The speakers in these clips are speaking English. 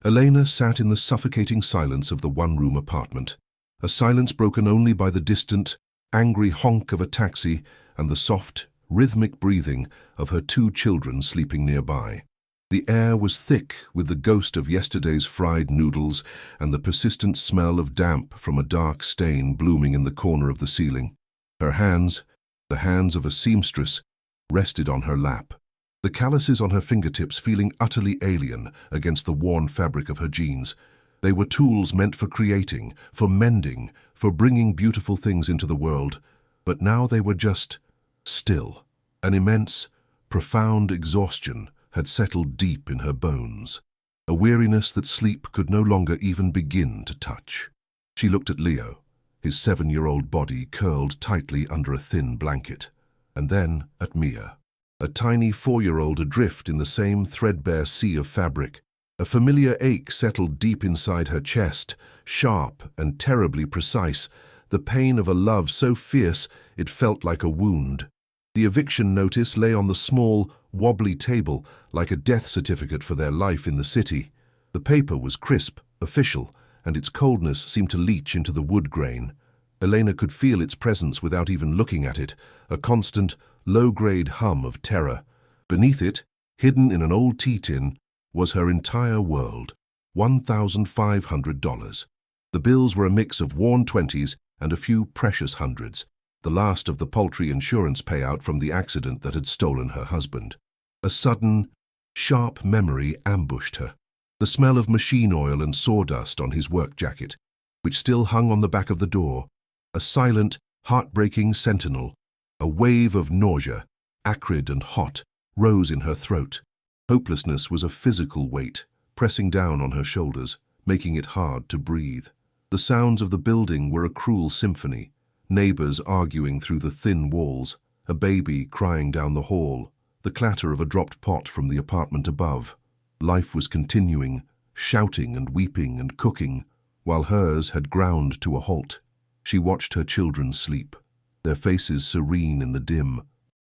Elena sat in the suffocating silence of the one-room apartment, a silence broken only by the distant, angry honk of a taxi and the soft, rhythmic breathing of her two children sleeping nearby. The air was thick with the ghost of yesterday's fried noodles and the persistent smell of damp from a dark stain blooming in the corner of the ceiling. Her hands, the hands of a seamstress, rested on her lap, the calluses on her fingertips feeling utterly alien against the worn fabric of her jeans. They were tools meant for creating, for mending, for bringing beautiful things into the world, but now they were just still. An immense, profound exhaustion had settled deep in her bones, a weariness that sleep could no longer even begin to touch. She looked at Leo, his 7-year-old body curled tightly under a thin blanket, and then at Mia, a tiny 4-year-old adrift in the same threadbare sea of fabric. A familiar ache settled deep inside her chest, sharp and terribly precise, the pain of a love so fierce it felt like a wound. The eviction notice lay on the small, wobbly table like a death certificate for their life in the city. The paper was crisp, official, and its coldness seemed to leach into the wood grain. Elena could feel its presence without even looking at it, a constant, low-grade hum of terror. Beneath it, hidden in an old tea tin, was her entire world, $1,500. The bills were a mix of worn 20s and a few precious hundreds, the last of the paltry insurance payout from the accident that had stolen her husband. A sudden, sharp memory ambushed her. The smell of machine oil and sawdust on his work jacket, which still hung on the back of the door, a silent, heartbreaking sentinel. A wave of nausea, acrid and hot, rose in her throat. Hopelessness was a physical weight, pressing down on her shoulders, making it hard to breathe. The sounds of the building were a cruel symphony, neighbors arguing through the thin walls, a baby crying down the hall, the clatter of a dropped pot from the apartment above. Life was continuing, shouting and weeping and cooking, while hers had ground to a halt. She watched her children sleep, their faces serene in the dim,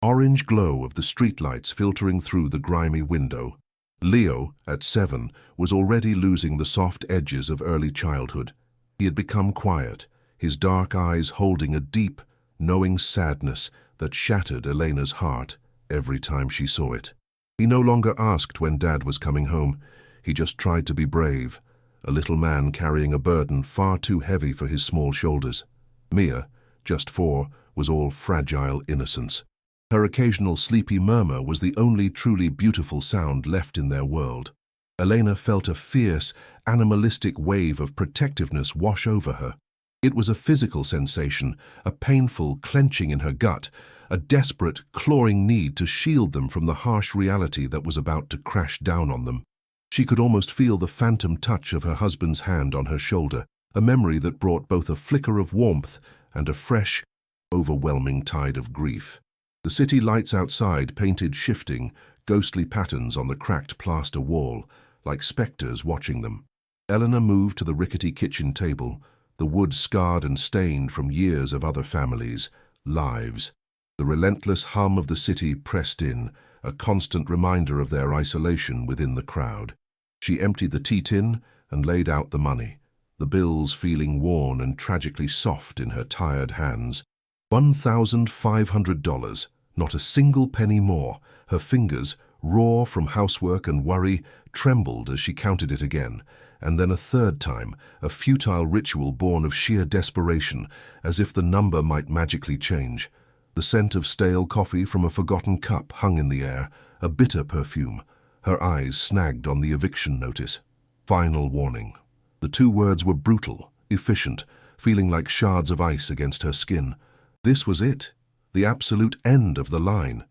orange glow of the streetlights filtering through the grimy window. Leo, at 7, was already losing the soft edges of early childhood. He had become quiet, his dark eyes holding a deep, knowing sadness that shattered Elena's heart every time she saw it. He no longer asked when Dad was coming home. He just tried to be brave, a little man carrying a burden far too heavy for his small shoulders. Mia, just 4, was all fragile innocence. Her occasional sleepy murmur was the only truly beautiful sound left in their world. Elena felt a fierce, animalistic wave of protectiveness wash over her. It was a physical sensation, a painful clenching in her gut, a desperate, clawing need to shield them from the harsh reality that was about to crash down on them. She could almost feel the phantom touch of her husband's hand on her shoulder, a memory that brought both a flicker of warmth and a fresh, overwhelming tide of grief. The city lights outside painted shifting, ghostly patterns on the cracked plaster wall, like specters watching them. Eleanor moved to the rickety kitchen table, the wood scarred and stained from years of other families' lives. The relentless hum of the city pressed in, a constant reminder of their isolation within the crowd. She emptied the tea tin and laid out the money, the bills feeling worn and tragically soft in her tired hands. $1,500, not a single penny more. Her fingers, raw from housework and worry, trembled as she counted it again, and then a third time, a futile ritual born of sheer desperation, as if the number might magically change. The scent of stale coffee from a forgotten cup hung in the air, a bitter perfume. Her eyes snagged on the eviction notice. Final warning. The 2 words were brutal, efficient, feeling like shards of ice against her skin. This was it, the absolute end of the line.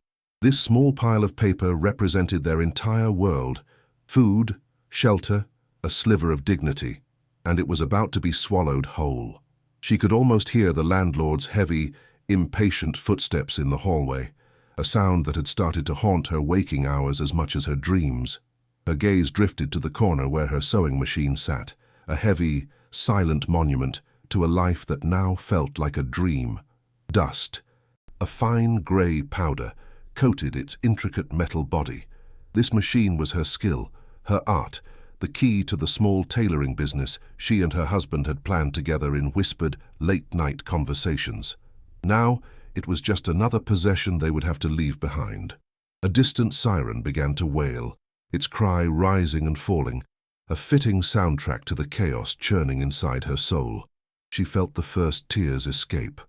This small pile of paper represented their entire world, food, shelter, a sliver of dignity, and it was about to be swallowed whole. She could almost hear the landlord's heavy, impatient footsteps in the hallway, a sound that had started to haunt her waking hours as much as her dreams. Her gaze drifted to the corner where her sewing machine sat, a heavy, silent monument to a life that now felt like a dream. Dust, a fine grey powder, coated its intricate metal body. This machine was her skill, her art, the key to the small tailoring business she and her husband had planned together in whispered, late-night conversations. Now, it was just another possession they would have to leave behind. A distant siren began to wail, its cry rising and falling, a fitting soundtrack to the chaos churning inside her soul. She felt the first tears escape,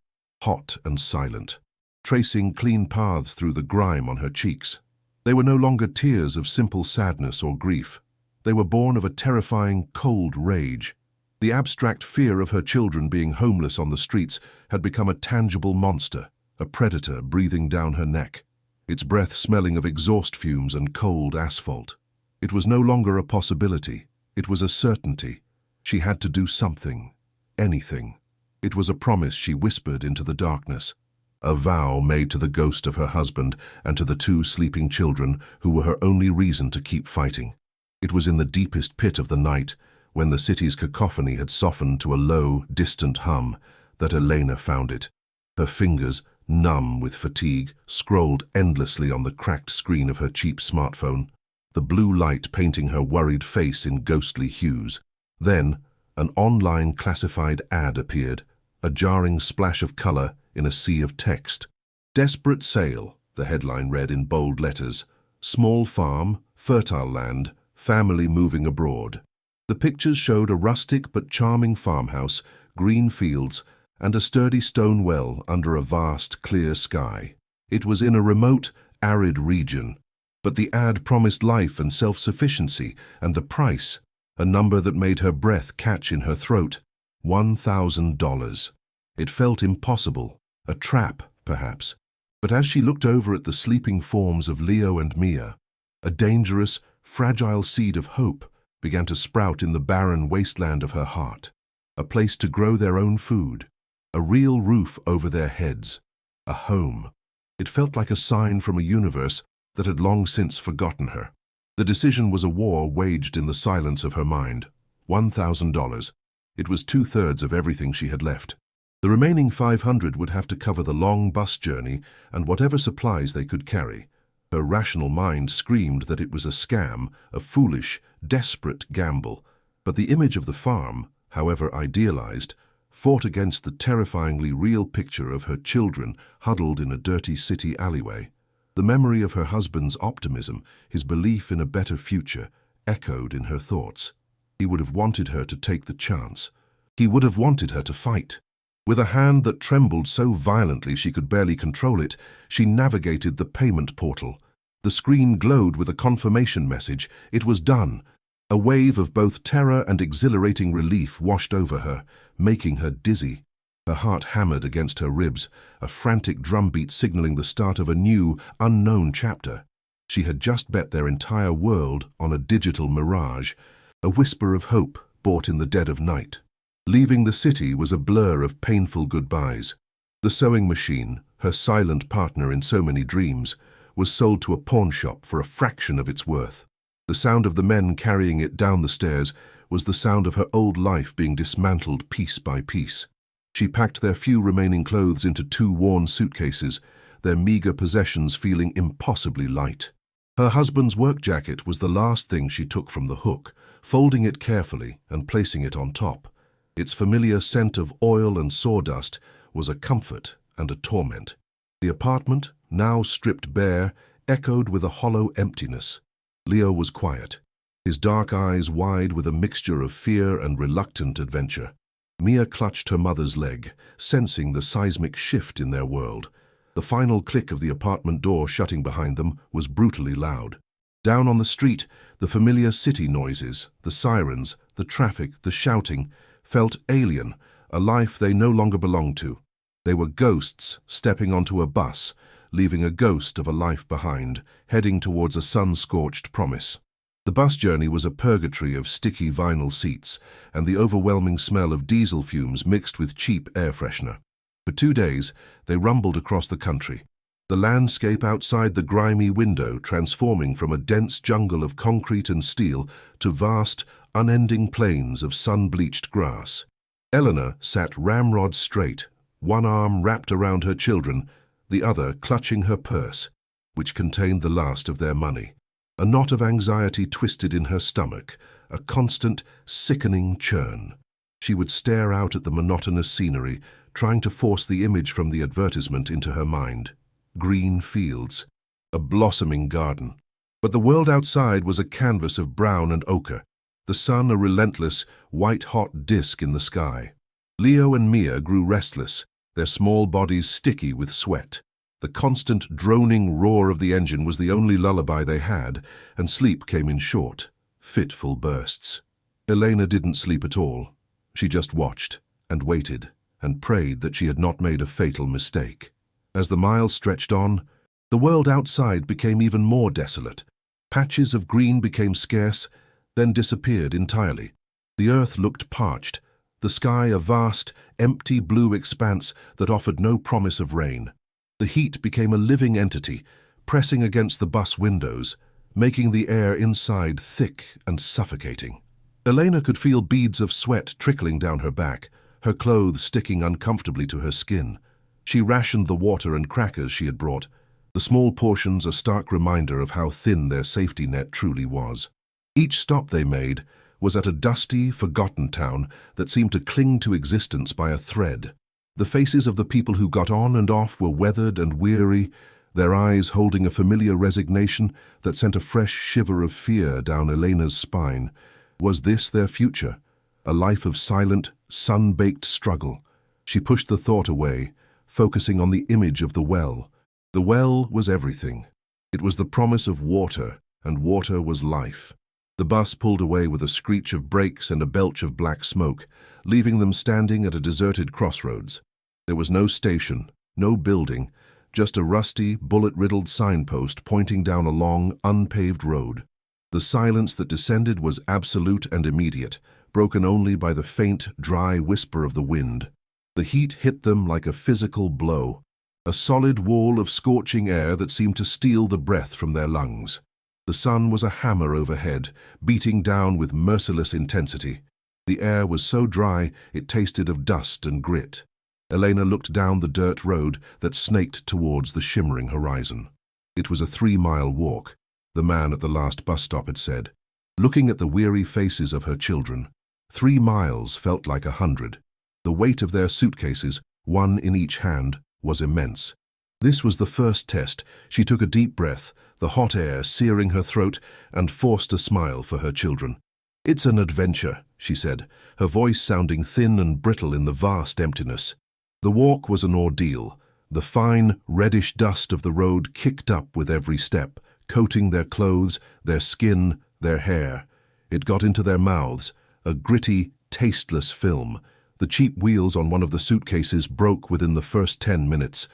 hot and silent, tracing clean paths through the grime on her cheeks. They were no longer tears of simple sadness or grief. They were born of a terrifying, cold rage. The abstract fear of her children being homeless on the streets had become a tangible monster, a predator breathing down her neck, its breath smelling of exhaust fumes and cold asphalt. It was no longer a possibility. It was a certainty. She had to do something, anything. It was a promise she whispered into the darkness, a vow made to the ghost of her husband and to the 2 sleeping children who were her only reason to keep fighting. It was in the deepest pit of the night, when the city's cacophony had softened to a low, distant hum, that Elena found it. Her fingers, numb with fatigue, scrolled endlessly on the cracked screen of her cheap smartphone, the blue light painting her worried face in ghostly hues. Then, an online classified ad appeared, a jarring splash of color in a sea of text. "Desperate sale," the headline read in bold letters. "Small farm, fertile land, family moving abroad." The pictures showed a rustic but charming farmhouse, green fields, and a sturdy stone well under a vast, clear sky. It was in a remote, arid region, but the ad promised life and self-sufficiency, and the price, a number that made her breath catch in her throat, $1,000. It felt impossible, a trap, perhaps. But as she looked over at the sleeping forms of Leo and Mia, a dangerous, fragile seed of hope began to sprout in the barren wasteland of her heart. A place to grow their own food, a real roof over their heads, a home. It felt like a sign from a universe that had long since forgotten her. The decision was a war waged in the silence of her mind. $1,000. It was 2/3 of everything she had left. The remaining $500 would have to cover the long bus journey and whatever supplies they could carry. Her rational mind screamed that it was a scam, a foolish, desperate gamble. But the image of the farm, however idealized, fought against the terrifyingly real picture of her children huddled in a dirty city alleyway. The memory of her husband's optimism, his belief in a better future, echoed in her thoughts. He would have wanted her to take the chance. He would have wanted her to fight. With a hand that trembled so violently she could barely control it, she navigated the payment portal. The screen glowed with a confirmation message. It was done. A wave of both terror and exhilarating relief washed over her, making her dizzy. Her heart hammered against her ribs, a frantic drumbeat signaling the start of a new, unknown chapter. She had just bet their entire world on a digital mirage, a whisper of hope bought in the dead of night. Leaving the city was a blur of painful goodbyes. The sewing machine, her silent partner in so many dreams, was sold to a pawn shop for a fraction of its worth. The sound of the men carrying it down the stairs was the sound of her old life being dismantled piece by piece. She packed their few remaining clothes into 2 worn suitcases, their meager possessions feeling impossibly light. Her husband's work jacket was the last thing she took from the hook, folding it carefully and placing it on top. Its familiar scent of oil and sawdust was a comfort and a torment. The apartment, now stripped bare, echoed with a hollow emptiness. Leo was quiet, his dark eyes wide with a mixture of fear and reluctant adventure. Mia clutched her mother's leg, sensing the seismic shift in their world. The final click of the apartment door shutting behind them was brutally loud. Down on the street, the familiar city noises, the sirens, the traffic, the shouting, felt alien, a life they no longer belonged to. They were ghosts stepping onto a bus, leaving a ghost of a life behind, heading towards a sun-scorched promise. The bus journey was a purgatory of sticky vinyl seats and the overwhelming smell of diesel fumes mixed with cheap air freshener. For 2 days, they rumbled across the country, the landscape outside the grimy window transforming from a dense jungle of concrete and steel to vast, unending plains of sun-bleached grass. Eleanor sat ramrod straight, one arm wrapped around her children, the other clutching her purse, which contained the last of their money. A knot of anxiety twisted in her stomach, a constant, sickening churn. She would stare out at the monotonous scenery, trying to force the image from the advertisement into her mind. Green fields, a blossoming garden. But the world outside was a canvas of brown and ochre, the sun a relentless, white-hot disk in the sky. Leo and Mia grew restless, their small bodies sticky with sweat. The constant droning roar of the engine was the only lullaby they had, and sleep came in short, fitful bursts. Elena didn't sleep at all. She just watched, and waited, and prayed that she had not made a fatal mistake. As the miles stretched on, the world outside became even more desolate. Patches of green became scarce, then disappeared entirely. The earth looked parched, the sky a vast, empty blue expanse that offered no promise of rain. The heat became a living entity, pressing against the bus windows, making the air inside thick and suffocating. Elena could feel beads of sweat trickling down her back, her clothes sticking uncomfortably to her skin. She rationed the water and crackers she had brought, the small portions a stark reminder of how thin their safety net truly was. Each stop they made was at a dusty, forgotten town that seemed to cling to existence by a thread. The faces of the people who got on and off were weathered and weary, their eyes holding a familiar resignation that sent a fresh shiver of fear down Elena's spine. Was this their future? A life of silent, sun-baked struggle? She pushed the thought away, focusing on the image of the well. The well was everything. It was the promise of water, and water was life. The bus pulled away with a screech of brakes and a belch of black smoke, leaving them standing at a deserted crossroads. There was no station, no building, just a rusty, bullet-riddled signpost pointing down a long, unpaved road. The silence that descended was absolute and immediate, broken only by the faint, dry whisper of the wind. The heat hit them like a physical blow, a solid wall of scorching air that seemed to steal the breath from their lungs. The sun was a hammer overhead, beating down with merciless intensity. The air was so dry it tasted of dust and grit. Elena looked down the dirt road that snaked towards the shimmering horizon. It was a 3-mile walk, the man at the last bus stop had said. Looking at the weary faces of her children, 3 miles felt like 100. The weight of their suitcases, one in each hand, was immense. This was the first test. She took a deep breath, the hot air searing her throat, and forced a smile for her children. "It's an adventure," she said, her voice sounding thin and brittle in the vast emptiness. The walk was an ordeal. The fine, reddish dust of the road kicked up with every step, coating their clothes, their skin, their hair. It got into their mouths, a gritty, tasteless film. The cheap wheels on one of the suitcases broke within the first 10 minutes.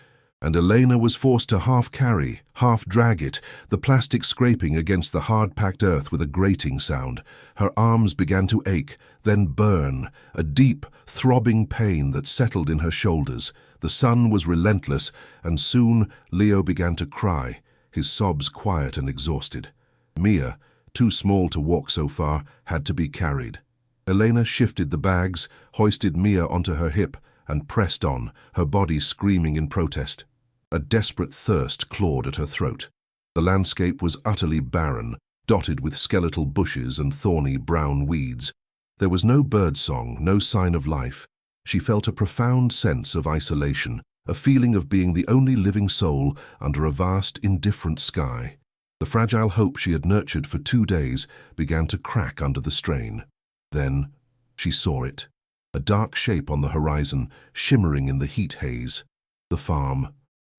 And Elena was forced to half-carry, half-drag it, the plastic scraping against the hard-packed earth with a grating sound. Her arms began to ache, then burn, a deep, throbbing pain that settled in her shoulders. The sun was relentless, and soon Leo began to cry, his sobs quiet and exhausted. Mia, too small to walk so far, had to be carried. Elena shifted the bags, hoisted Mia onto her hip, and pressed on, her body screaming in protest. A desperate thirst clawed at her throat. The landscape was utterly barren, dotted with skeletal bushes and thorny brown weeds. There was no birdsong, no sign of life. She felt a profound sense of isolation, a feeling of being the only living soul under a vast, indifferent sky. The fragile hope she had nurtured for 2 days began to crack under the strain. Then she saw it. A dark shape on the horizon, shimmering in the heat haze. The farm.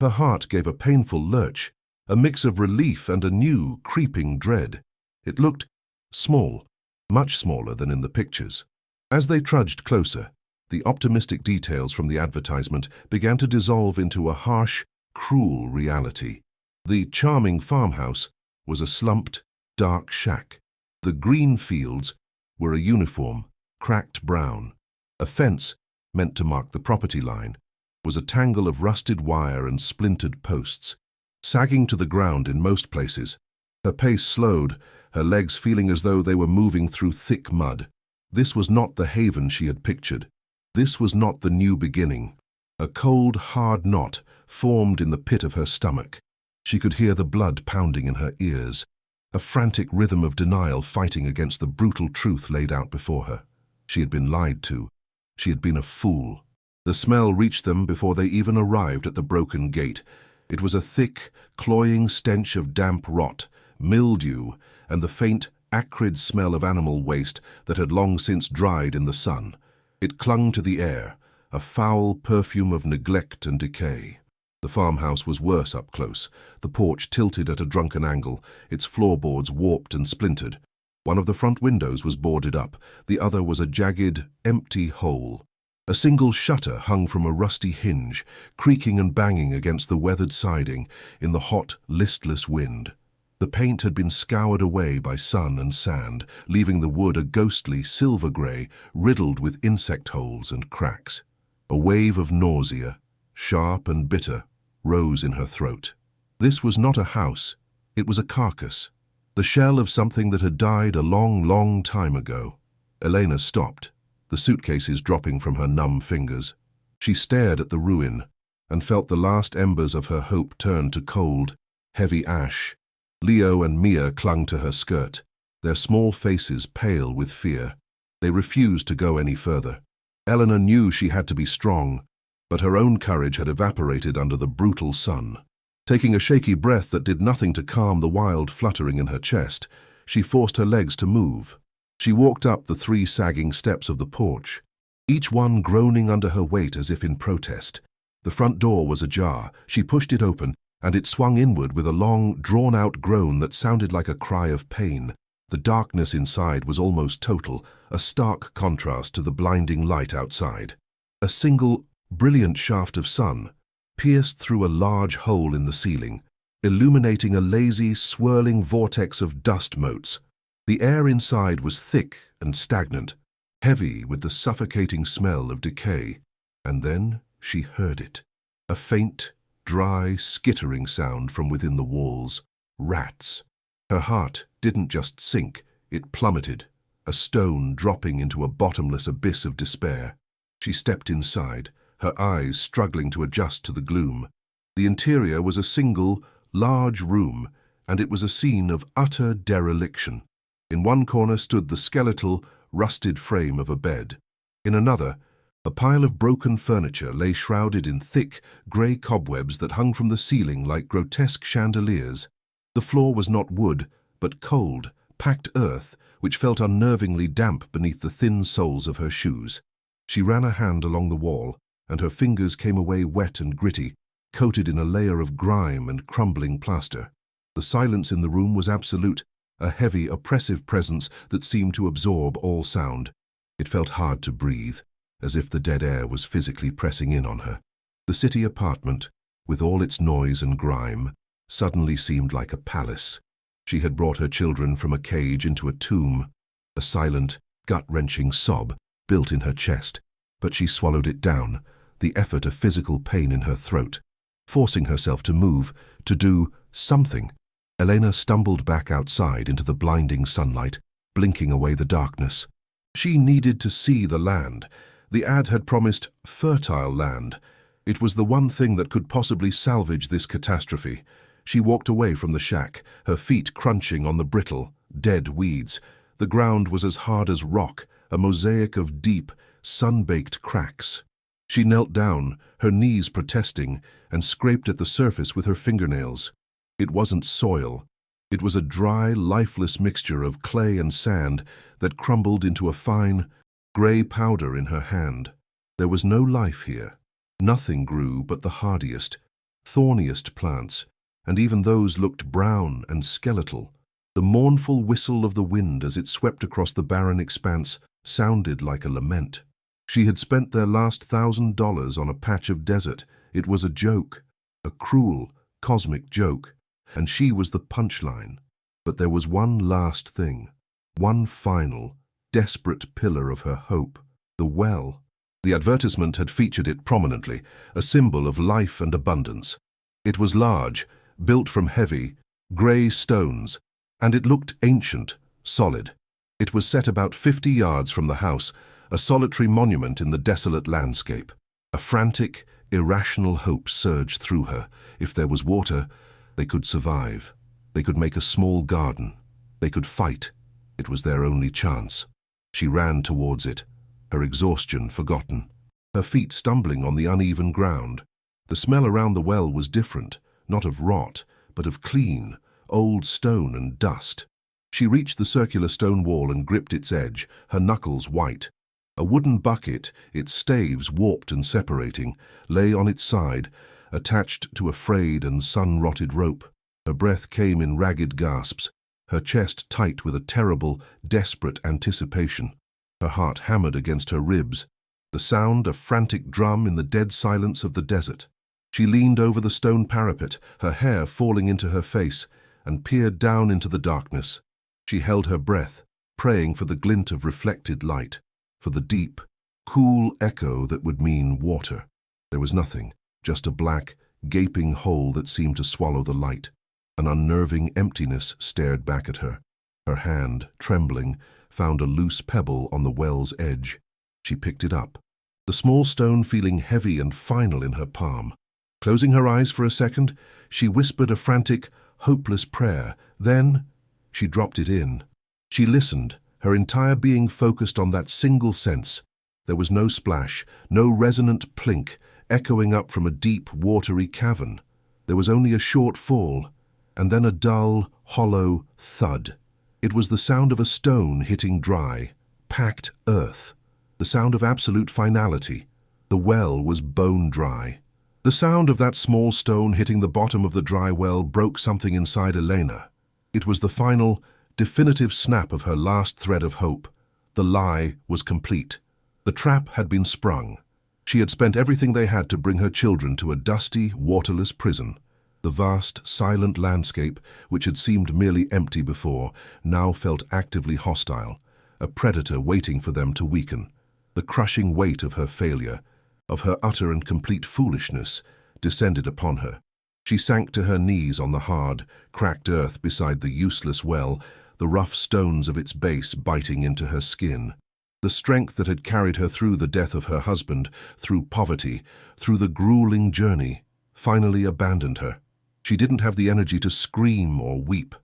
Her heart gave a painful lurch, a mix of relief and a new, creeping dread. It looked small, much smaller than in the pictures. As they trudged closer, the optimistic details from the advertisement began to dissolve into a harsh, cruel reality. The charming farmhouse was a slumped, dark shack. The green fields were a uniform, cracked brown. A fence, meant to mark the property line, was a tangle of rusted wire and splintered posts, sagging to the ground in most places. Her pace slowed, her legs feeling as though they were moving through thick mud. This was not the haven she had pictured. This was not the new beginning. A cold, hard knot formed in the pit of her stomach. She could hear the blood pounding in her ears. a frantic rhythm of denial fighting against the brutal truth laid out before her. She had been lied to. She had been a fool. The smell reached them before they even arrived at the broken gate. It was a thick, cloying stench of damp rot, mildew, and the faint, acrid smell of animal waste that had long since dried in the sun. It clung to the air, a foul perfume of neglect and decay. The farmhouse was worse up close, the porch tilted at a drunken angle, its floorboards warped and splintered. One of the front windows was boarded up, the other was a jagged, empty hole. A single shutter hung from a rusty hinge, creaking and banging against the weathered siding in the hot, listless wind. The paint had been scoured away by sun and sand, leaving the wood a ghostly silver grey, riddled with insect holes and cracks. A wave of nausea, sharp and bitter, rose in her throat. This was not a house, it was a carcass, the shell of something that had died a long, long time ago. Elena stopped, the suitcases dropping from her numb fingers. She stared at the ruin and felt the last embers of her hope turn to cold, heavy ash. Leo and Mia clung to her skirt, their small faces pale with fear. They refused to go any further. Eleanor knew she had to be strong, but her own courage had evaporated under the brutal sun. Taking a shaky breath that did nothing to calm the wild fluttering in her chest, she forced her legs to move. She walked up the 3 sagging steps of the porch, each one groaning under her weight as if in protest. The front door was ajar. She pushed it open, and it swung inward with a long, drawn-out groan that sounded like a cry of pain. The darkness inside was almost total, a stark contrast to the blinding light outside. A single, brilliant shaft of sun pierced through a large hole in the ceiling, illuminating a lazy, swirling vortex of dust motes. The air inside was thick and stagnant, heavy with the suffocating smell of decay. And then she heard it, a faint, dry, skittering sound from within the walls. Rats. Her heart didn't just sink, it plummeted, a stone dropping into a bottomless abyss of despair. She stepped inside, her eyes struggling to adjust to the gloom. The interior was a single, large room, and it was a scene of utter dereliction. In one corner stood the skeletal, rusted frame of a bed. In another, a pile of broken furniture lay shrouded in thick, grey cobwebs that hung from the ceiling like grotesque chandeliers. The floor was not wood, but cold, packed earth, which felt unnervingly damp beneath the thin soles of her shoes. She ran a hand along the wall, and her fingers came away wet and gritty, coated in a layer of grime and crumbling plaster. The silence in the room was absolute, a heavy, oppressive presence that seemed to absorb all sound. It felt hard to breathe, as if the dead air was physically pressing in on her. The city apartment, with all its noise and grime, suddenly seemed like a palace. She had brought her children from a cage into a tomb. A silent, gut-wrenching sob built in her chest, but she swallowed it down, the effort of physical pain in her throat. Forcing herself to move, to do something, Elena stumbled back outside into the blinding sunlight, blinking away the darkness. She needed to see the land. The ad had promised fertile land. It was the one thing that could possibly salvage this catastrophe. She walked away from the shack, her feet crunching on the brittle, dead weeds. The ground was as hard as rock, a mosaic of deep, sun-baked cracks. She knelt down, her knees protesting, and scraped at the surface with her fingernails. It wasn't soil. It was a dry, lifeless mixture of clay and sand that crumbled into a fine, grey powder in her hand. There was no life here. Nothing grew but the hardiest, thorniest plants, and even those looked brown and skeletal. The mournful whistle of the wind as it swept across the barren expanse sounded like a lament. She had spent their last $1,000 on a patch of desert. It was a joke, a cruel, cosmic joke, and she was the punchline. But there was one last thing, one final, desperate pillar of her hope, the well. The advertisement had featured it prominently, a symbol of life and abundance. It was large, built from heavy, grey stones, and it looked ancient, solid. It was set about 50 yards from the house, a solitary monument in the desolate landscape. A frantic, irrational hope surged through her. If there was water, they could survive. They could make a small garden. They could fight. It was their only chance. She ran towards it, her exhaustion forgotten, her feet stumbling on the uneven ground. The smell around the well was different, not of rot, but of clean, old stone and dust. She reached the circular stone wall and gripped its edge, her knuckles white. A wooden bucket, its staves warped and separating, lay on its side, attached to a frayed and sun-rotted rope. Her breath came in ragged gasps, her chest tight with a terrible, desperate anticipation. Her heart hammered against her ribs, the sound a frantic drum in the dead silence of the desert. She leaned over the stone parapet, her hair falling into her face, and peered down into the darkness. She held her breath, praying for the glint of reflected light, for the deep, cool echo that would mean water. There was nothing, just a black, gaping hole that seemed to swallow the light. An unnerving emptiness stared back at her. Her hand, trembling, found a loose pebble on the well's edge. She picked it up, the small stone feeling heavy and final in her palm. Closing her eyes for a second, she whispered a frantic, hopeless prayer. Then she dropped it in. She listened, her entire being focused on that single sense. There was no splash, no resonant plink, echoing up from a deep, watery cavern. There was only a short fall, and then a dull, hollow thud. It was the sound of a stone hitting dry, packed earth. The sound of absolute finality. The well was bone dry. The sound of that small stone hitting the bottom of the dry well broke something inside Elena. It was the final, definitive snap of her last thread of hope. The lie was complete. The trap had been sprung. She had spent everything they had to bring her children to a dusty, waterless prison. The vast, silent landscape, which had seemed merely empty before, now felt actively hostile, a predator waiting for them to weaken. The crushing weight of her failure, of her utter and complete foolishness, descended upon her. She sank to her knees on the hard, cracked earth beside the useless well, the rough stones of its base biting into her skin. The strength that had carried her through the death of her husband, through poverty, through the grueling journey, finally abandoned her. She didn't have the energy to scream or weep.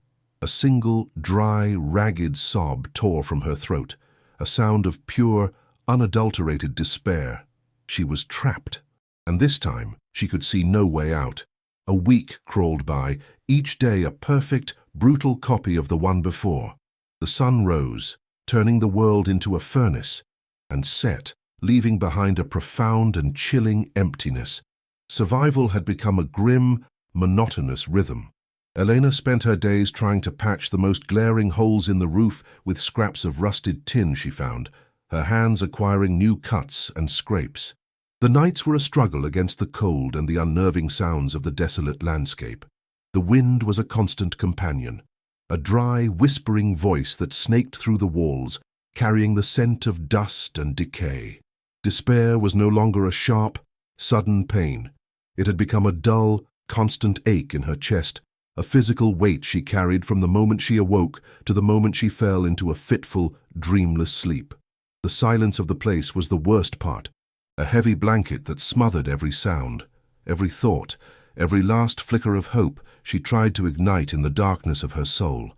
A single, dry, ragged sob tore from her throat, a sound of pure, unadulterated despair. She was trapped, and this time she could see no way out. A week crawled by, each day a perfect, brutal copy of the one before. The sun rose, turning the world into a furnace, and set, leaving behind a profound and chilling emptiness. Survival had become a grim, monotonous rhythm. Elena spent her days trying to patch the most glaring holes in the roof with scraps of rusted tin she found, her hands acquiring new cuts and scrapes. The nights were a struggle against the cold and the unnerving sounds of the desolate landscape. The wind was a constant companion, a dry, whispering voice that snaked through the walls, carrying the scent of dust and decay. Despair was no longer a sharp, sudden pain. It had become a dull, constant ache in her chest, a physical weight she carried from the moment she awoke to the moment she fell into a fitful, dreamless sleep. The silence of the place was the worst part, a heavy blanket that smothered every sound, every thought, every last flicker of hope she tried to ignite in the darkness of her soul.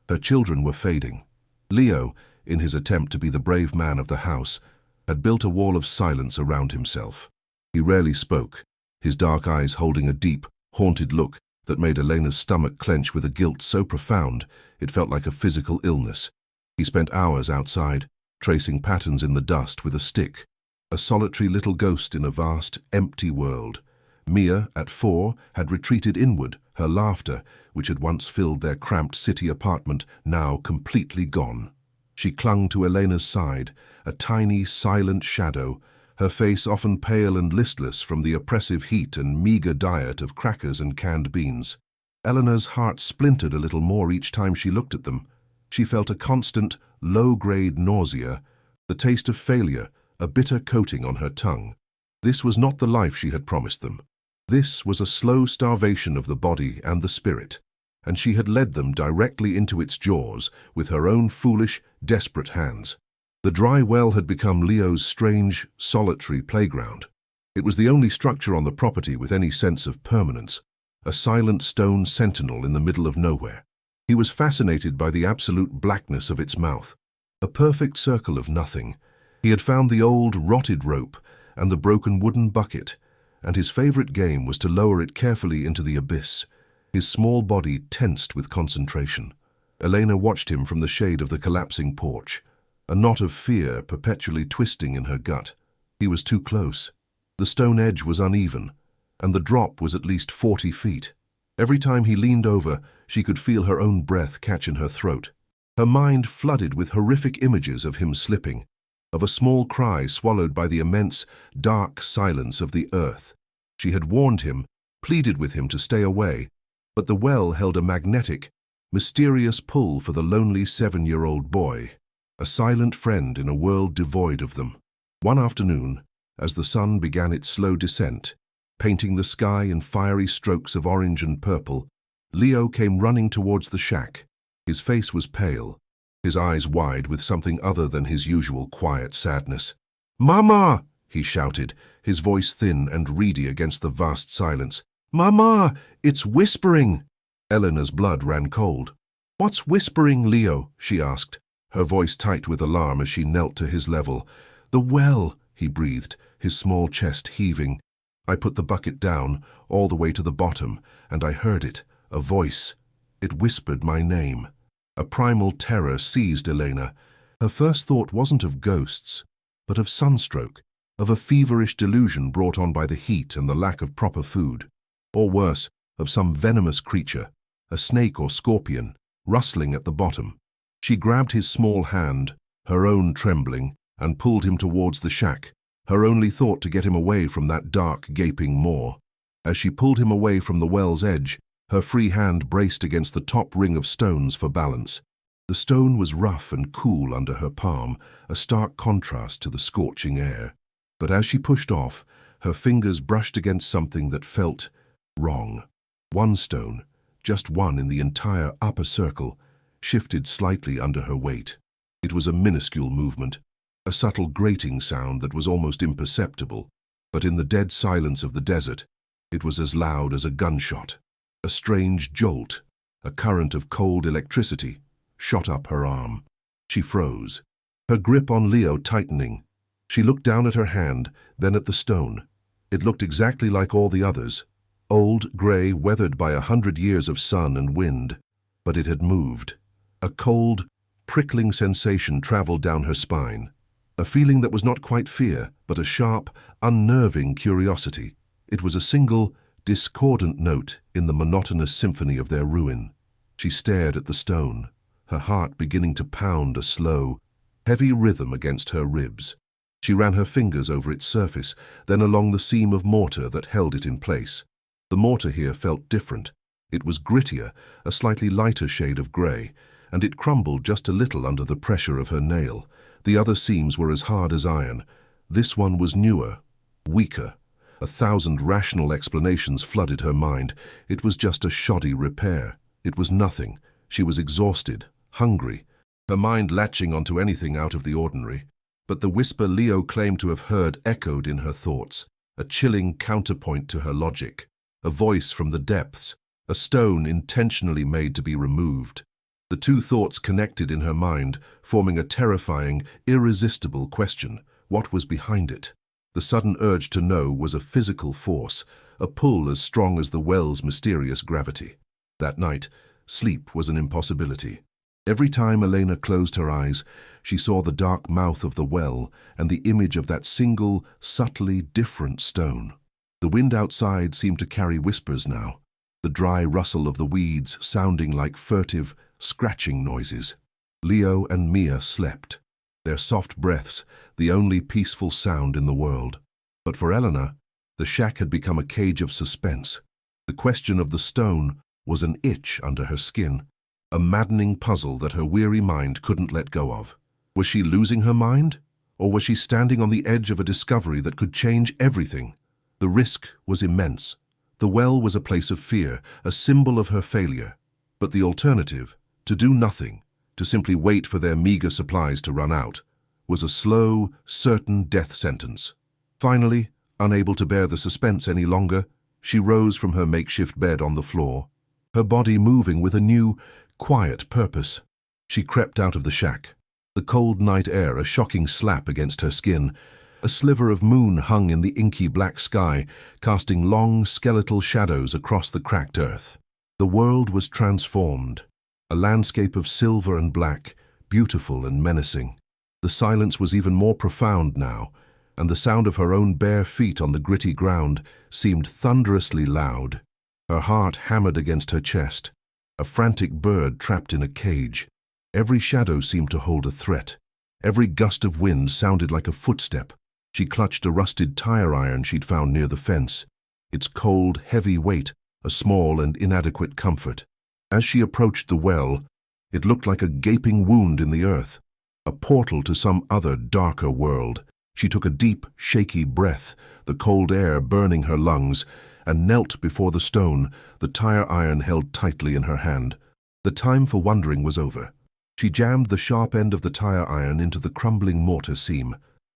Her children were fading. Leo, in his attempt to be the brave man of the house, had built a wall of silence around himself. He rarely spoke, his dark eyes holding a deep, haunted look that made Elena's stomach clench with a guilt so profound it felt like a physical illness. He spent hours outside, tracing patterns in the dust with a stick, a solitary little ghost in a vast, empty world. Mia, at 4, had retreated inward, her laughter, which had once filled their cramped city apartment, now completely gone. She clung to Elena's side, a tiny, silent shadow, her face often pale and listless from the oppressive heat and meager diet of crackers and canned beans. Eleanor's heart splintered a little more each time she looked at them. She felt a constant, low-grade nausea, the taste of failure, a bitter coating on her tongue. This was not the life she had promised them. This was a slow starvation of the body and the spirit, and she had led them directly into its jaws with her own foolish, desperate hands. The dry well had become Leo's strange, solitary playground. It was the only structure on the property with any sense of permanence, a silent stone sentinel in the middle of nowhere. He was fascinated by the absolute blackness of its mouth, a perfect circle of nothing. He had found the old, rotted rope and the broken wooden bucket, and his favorite game was to lower it carefully into the abyss, his small body tensed with concentration. Elena watched him from the shade of the collapsing porch, a knot of fear perpetually twisting in her gut. He was too close. The stone edge was uneven, and the drop was at least 40 feet. Every time he leaned over, she could feel her own breath catch in her throat. Her mind flooded with horrific images of him slipping, of a small cry swallowed by the immense, dark silence of the earth. She had warned him, pleaded with him to stay away, but the well held a magnetic, mysterious pull for the lonely 7-year-old boy, a silent friend in a world devoid of them. One afternoon, as the sun began its slow descent, painting the sky in fiery strokes of orange and purple, Leo came running towards the shack. His face was pale, his eyes wide with something other than his usual quiet sadness. "Mama!" he shouted, his voice thin and reedy against the vast silence. "Mama! It's whispering!" Eleanor's blood ran cold. "What's whispering, Leo?" she asked, her voice tight with alarm as she knelt to his level. "The well," he breathed, his small chest heaving. "I put the bucket down, all the way to the bottom, and I heard it, a voice. It whispered my name." A primal terror seized Elena. Her first thought wasn't of ghosts, but of sunstroke, of a feverish delusion brought on by the heat and the lack of proper food. Or worse, of some venomous creature, a snake or scorpion, rustling at the bottom. She grabbed his small hand, her own trembling, and pulled him towards the shack, her only thought to get him away from that dark, gaping maw. As she pulled him away from the well's edge, her free hand braced against the top ring of stones for balance. The stone was rough and cool under her palm, a stark contrast to the scorching air. But as she pushed off, her fingers brushed against something that felt wrong. One stone, just one in the entire upper circle, shifted slightly under her weight. It was a minuscule movement, a subtle grating sound that was almost imperceptible, but in the dead silence of the desert, it was as loud as a gunshot. A strange jolt, a current of cold electricity, shot up her arm. She froze, her grip on Leo tightening. She looked down at her hand, then at the stone. It looked exactly like all the others, old, grey, weathered by 100 years of sun and wind. But it had moved. A cold, prickling sensation traveled down her spine, a feeling that was not quite fear, but a sharp, unnerving curiosity. It was a single, discordant note in the monotonous symphony of their ruin. She stared at the stone, her heart beginning to pound a slow, heavy rhythm against her ribs. She ran her fingers over its surface, then along the seam of mortar that held it in place. The mortar here felt different. It was grittier, a slightly lighter shade of grey, and it crumbled just a little under the pressure of her nail. The other seams were as hard as iron. This one was newer, weaker. 1,000 rational explanations flooded her mind. It was just a shoddy repair. It was nothing. She was exhausted, hungry, her mind latching onto anything out of the ordinary. But the whisper Leo claimed to have heard echoed in her thoughts, a chilling counterpoint to her logic, a voice from the depths, a stone intentionally made to be removed. The two thoughts connected in her mind, forming a terrifying, irresistible question. What was behind it? The sudden urge to know was a physical force, a pull as strong as the well's mysterious gravity. That night, sleep was an impossibility. Every time Elena closed her eyes, she saw the dark mouth of the well and the image of that single, subtly different stone. The wind outside seemed to carry whispers now, the dry rustle of the weeds sounding like furtive, scratching noises. Leo and Mia slept, their soft breaths the only peaceful sound in the world. But for Elena, the shack had become a cage of suspense. The question of the stone was an itch under her skin, a maddening puzzle that her weary mind couldn't let go of. Was she losing her mind? Or was she standing on the edge of a discovery that could change everything? The risk was immense. The well was a place of fear, a symbol of her failure. But the alternative, to do nothing, to simply wait for their meager supplies to run out, was a slow, certain death sentence. Finally, unable to bear the suspense any longer, she rose from her makeshift bed on the floor, her body moving with a new, quiet purpose. She crept out of the shack. The cold night air a shocking slap against her skin. A sliver of moon hung in the inky black sky, casting long skeletal shadows across the cracked earth. The world was transformed. A landscape of silver and black, beautiful and menacing. The silence was even more profound now, and the sound of her own bare feet on the gritty ground seemed thunderously loud. Her heart hammered against her chest, a frantic bird trapped in a cage. Every shadow seemed to hold a threat. Every gust of wind sounded like a footstep. She clutched a rusted tire iron she'd found near the fence. Its cold, heavy weight, a small and inadequate comfort. As she approached the well, it looked like a gaping wound in the earth, a portal to some other, darker world. She took a deep, shaky breath, the cold air burning her lungs, and knelt before the stone, the tire iron held tightly in her hand. The time for wondering was over. She jammed the sharp end of the tire iron into the crumbling mortar seam.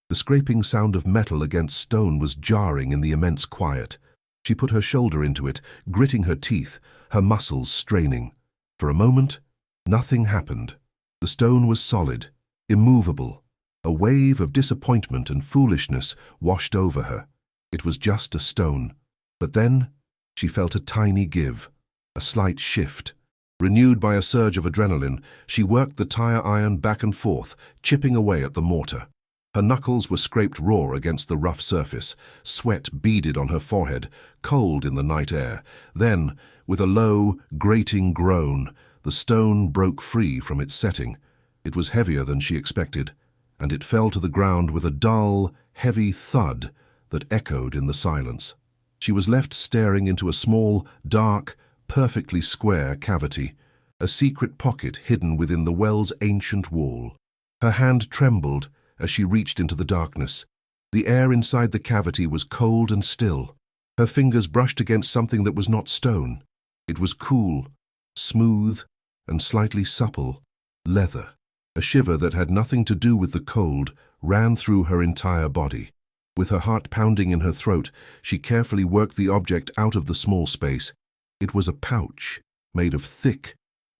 The scraping sound of metal against stone was jarring in the immense quiet. She put her shoulder into it, gritting her teeth, her muscles straining. For a moment, nothing happened. The stone was solid, immovable. A wave of disappointment and foolishness washed over her. It was just a stone. But then, she felt a tiny give, a slight shift. Renewed by a surge of adrenaline, she worked the tire iron back and forth, chipping away at the mortar. Her knuckles were scraped raw against the rough surface, sweat beaded on her forehead, cold in the night air. Then, with a low, grating groan, the stone broke free from its setting. It was heavier than she expected, and it fell to the ground with a dull, heavy thud that echoed in the silence. She was left staring into a small, dark, perfectly square cavity, a secret pocket hidden within the well's ancient wall. Her hand trembled as she reached into the darkness. The air inside the cavity was cold and still. Her fingers brushed against something that was not stone. It was cool, smooth, and slightly supple. Leather. A shiver that had nothing to do with the cold ran through her entire body. With her heart pounding in her throat, she carefully worked the object out of the small space. It was a pouch, made of thick,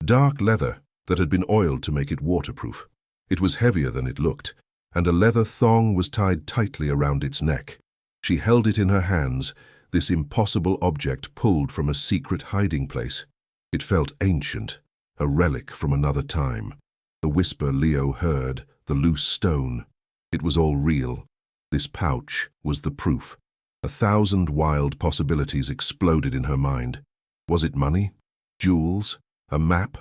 dark leather that had been oiled to make it waterproof. It was heavier than it looked, and a leather thong was tied tightly around its neck. She held it in her hands, this impossible object pulled from a secret hiding place. It felt ancient, a relic from another time. The whisper Leo heard, the loose stone. It was all real. This pouch was the proof. 1,000 wild possibilities exploded in her mind. Was it money? Jewels? A map?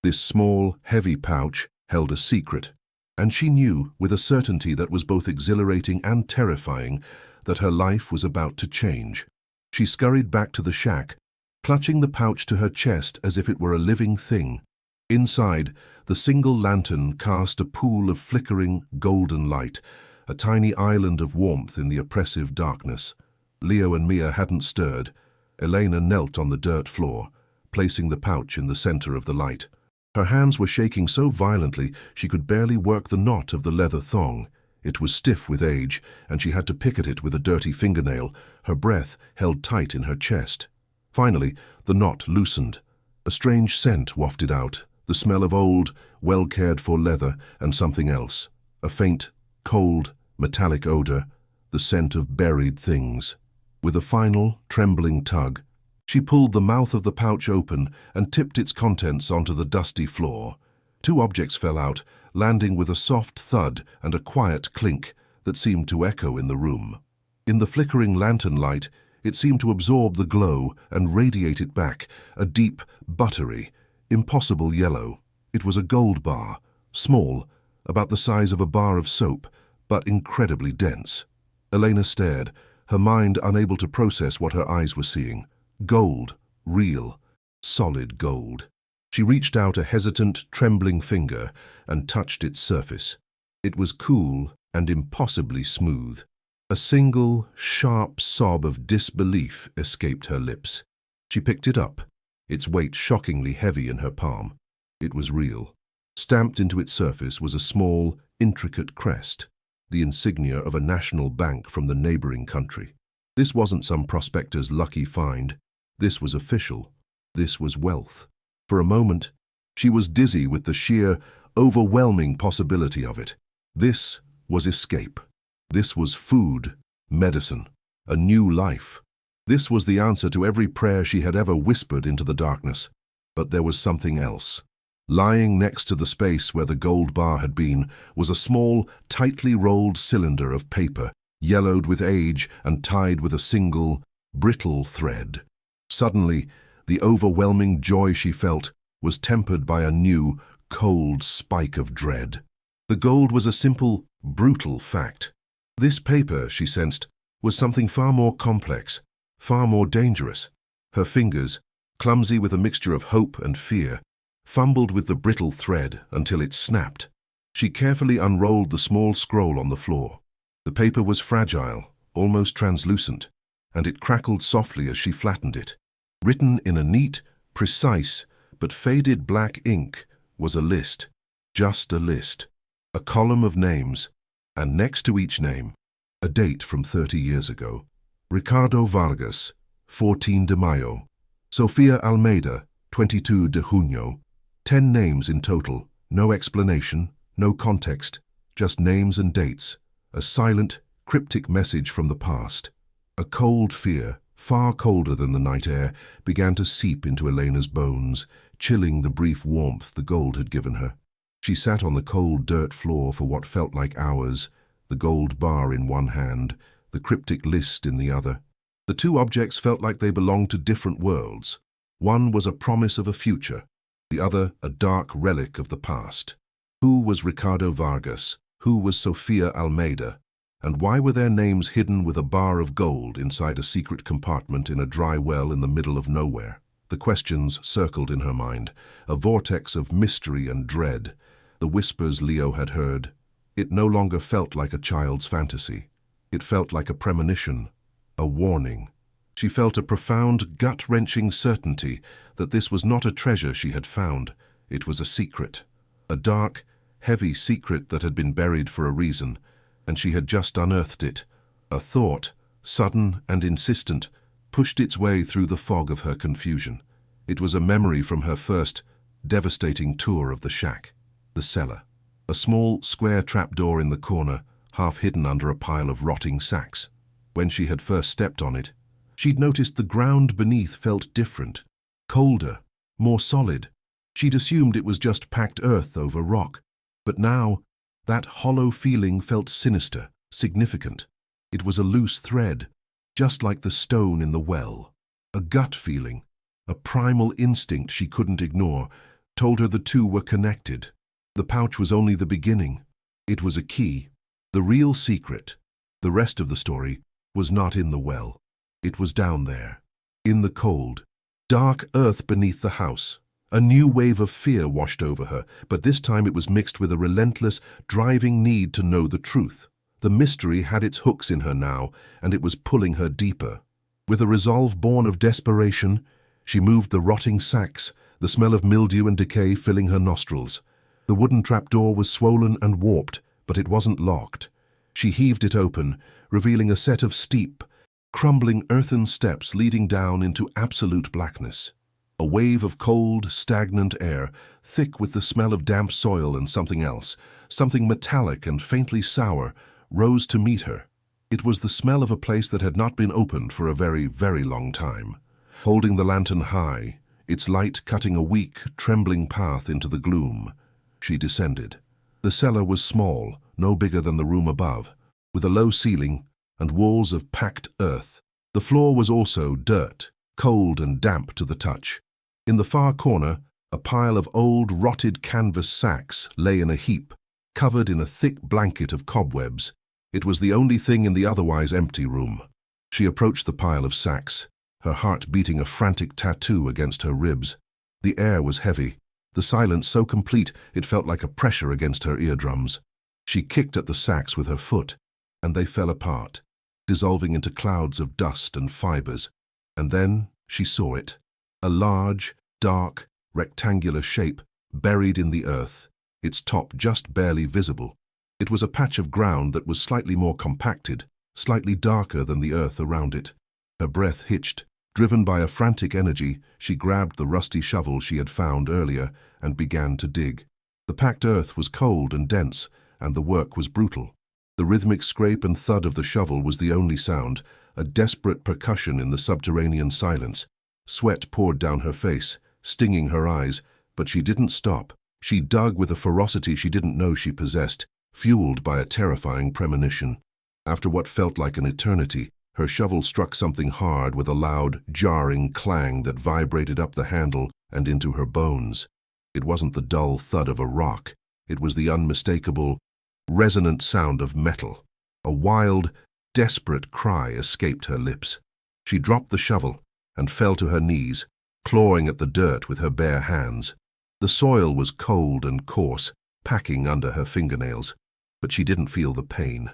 This small, heavy pouch held a secret, and she knew, with a certainty that was both exhilarating and terrifying, that her life was about to change. She scurried back to the shack, clutching the pouch to her chest as if it were a living thing. Inside, the single lantern cast a pool of flickering, golden light, a tiny island of warmth in the oppressive darkness. Leo and Mia hadn't stirred. Elena knelt on the dirt floor, placing the pouch in the center of the light. Her hands were shaking so violently she could barely work the knot of the leather thong. It was stiff with age, and she had to pick at it with a dirty fingernail, her breath held tight in her chest. Finally, the knot loosened. A strange scent wafted out, the smell of old, well-cared-for leather and something else. A faint, cold, metallic odor, the scent of buried things. With a final, trembling tug, she pulled the mouth of the pouch open and tipped its contents onto the dusty floor. 2 objects fell out, landing with a soft thud and a quiet clink that seemed to echo in the room. In the flickering lantern light, it seemed to absorb the glow and radiate it back, a deep, buttery, impossible yellow. It was a gold bar, small, about the size of a bar of soap, but incredibly dense. Elena stared, her mind unable to process what her eyes were seeing. Gold, real, solid gold. She reached out a hesitant, trembling finger and touched its surface. It was cool and impossibly smooth. A single, sharp sob of disbelief escaped her lips. She picked it up, its weight shockingly heavy in her palm. It was real. Stamped into its surface was a small, intricate crest, the insignia of a national bank from the neighboring country. This wasn't some prospector's lucky find. This was official. This was wealth. For a moment, She was dizzy with the sheer, overwhelming possibility of it. This was escape. This was food, medicine, a new life. This was the answer to every prayer she had ever whispered into the darkness. But there was something else. Lying next to the space where the gold bar had been was a small, tightly rolled cylinder of paper, yellowed with age and tied with a single, brittle thread. Suddenly, the overwhelming joy she felt was tempered by a new, cold spike of dread. The gold was a simple, brutal fact. This paper, she sensed, was something far more complex, far more dangerous. Her fingers, clumsy with a mixture of hope and fear, fumbled with the brittle thread until it snapped. She carefully unrolled the small scroll on the floor. The paper was fragile, almost translucent, and it crackled softly as she flattened it. Written in a neat, precise, but faded black ink was a list. Just a list. A column of names, and next to each name, a date from 30 years ago. Ricardo Vargas, 14 de Mayo. Sofia Almeida, 22 de Junio. 10 names in total, no explanation, no context, just names and dates. A silent, cryptic message from the past. A cold fear, far colder than the night air, began to seep into Elena's bones, chilling the brief warmth the gold had given her. She sat on the cold dirt floor for what felt like hours, the gold bar in one hand, the cryptic list in the other. The two objects felt like they belonged to different worlds. One was a promise of a future, the other a dark relic of the past. Who was Ricardo Vargas? Who was Sofia Almeida? And why were their names hidden with a bar of gold inside a secret compartment in a dry well in the middle of nowhere? The questions circled in her mind, a vortex of mystery and dread. The whispers Leo had heard. It no longer felt like a child's fantasy. It felt like a premonition, a warning. She felt a profound, gut-wrenching certainty that this was not a treasure she had found. It was a secret. A dark, heavy secret that had been buried for a reason, and she had just unearthed it. A thought, sudden and insistent, pushed its way through the fog of her confusion. It was a memory from her first, devastating tour of the shack. The cellar. A small, square trapdoor in the corner, half hidden under a pile of rotting sacks. When she had first stepped on it, she'd noticed the ground beneath felt different, colder, more solid. She'd assumed it was just packed earth over rock. But now, that hollow feeling felt sinister, significant. It was a loose thread, just like the stone in the well. A gut feeling, a primal instinct she couldn't ignore, told her the two were connected. The pouch was only the beginning. It was a key, the real secret. The rest of the story was not in the well. It was down there, in the cold, dark earth beneath the house. A new wave of fear washed over her, but this time it was mixed with a relentless, driving need to know the truth. The mystery had its hooks in her now, and it was pulling her deeper. With a resolve born of desperation, she moved the rotting sacks, the smell of mildew and decay filling her nostrils. The wooden trapdoor was swollen and warped, but it wasn't locked. She heaved it open, revealing a set of steep, crumbling earthen steps leading down into absolute blackness. A wave of cold, stagnant air, thick with the smell of damp soil and something else, something metallic and faintly sour, rose to meet her. It was the smell of a place that had not been opened for a very, very long time. Holding the lantern high, its light cutting a weak, trembling path into the gloom, she descended. The cellar was small, no bigger than the room above, with a low ceiling and walls of packed earth. The floor was also dirt, cold and damp to the touch. In the far corner, a pile of old, rotted canvas sacks lay in a heap, covered in a thick blanket of cobwebs. It was the only thing in the otherwise empty room. She approached the pile of sacks, her heart beating a frantic tattoo against her ribs. The air was heavy, the silence so complete it felt like a pressure against her eardrums. She kicked at the sacks with her foot, and they fell apart, dissolving into clouds of dust and fibers. And then she saw it, a large, dark, rectangular shape buried in the earth, its top just barely visible. It was a patch of ground that was slightly more compacted, slightly darker than the earth around it. Her breath hitched, Driven by a frantic energy, she grabbed the rusty shovel she had found earlier and began to dig. The packed earth was cold and dense, and the work was brutal. The rhythmic scrape and thud of the shovel was the only sound, a desperate percussion in the subterranean silence. Sweat poured down her face, stinging her eyes, but she didn't stop. She dug with a ferocity she didn't know she possessed, fueled by a terrifying premonition. After what felt like an eternity, her shovel struck something hard with a loud, jarring clang that vibrated up the handle and into her bones. It wasn't the dull thud of a rock. It was the unmistakable, resonant sound of metal. A wild, desperate cry escaped her lips. She dropped the shovel and fell to her knees, clawing at the dirt with her bare hands. The soil was cold and coarse, packing under her fingernails, but she didn't feel the pain.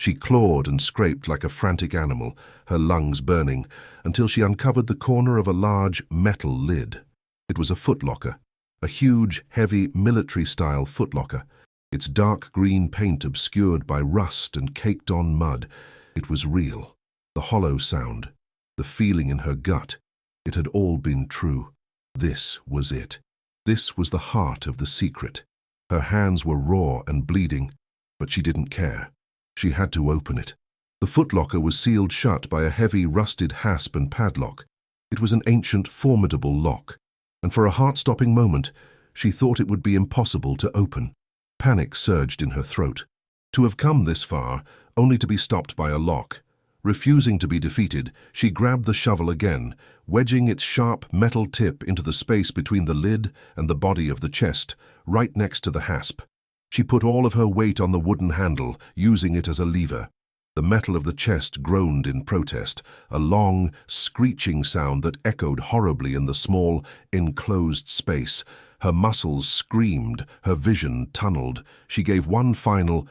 She clawed and scraped like a frantic animal, her lungs burning, until she uncovered the corner of a large metal lid. It was a footlocker, a huge, heavy, military-style footlocker, its dark green paint obscured by rust and caked-on mud. It was real. The hollow sound, the feeling in her gut, it had all been true. This was it. This was the heart of the secret. Her hands were raw and bleeding, but she didn't care. She had to open it. The footlocker was sealed shut by a heavy, rusted hasp and padlock. It was an ancient, formidable lock, and for a heart-stopping moment, she thought it would be impossible to open. Panic surged in her throat. To have come this far, only to be stopped by a lock. Refusing to be defeated, she grabbed the shovel again, wedging its sharp metal tip into the space between the lid and the body of the chest, right next to the hasp. She put all of her weight on the wooden handle, using it as a lever. The metal of the chest groaned in protest, a long, screeching sound that echoed horribly in the small, enclosed space. Her muscles screamed, her vision tunneled. She gave one final,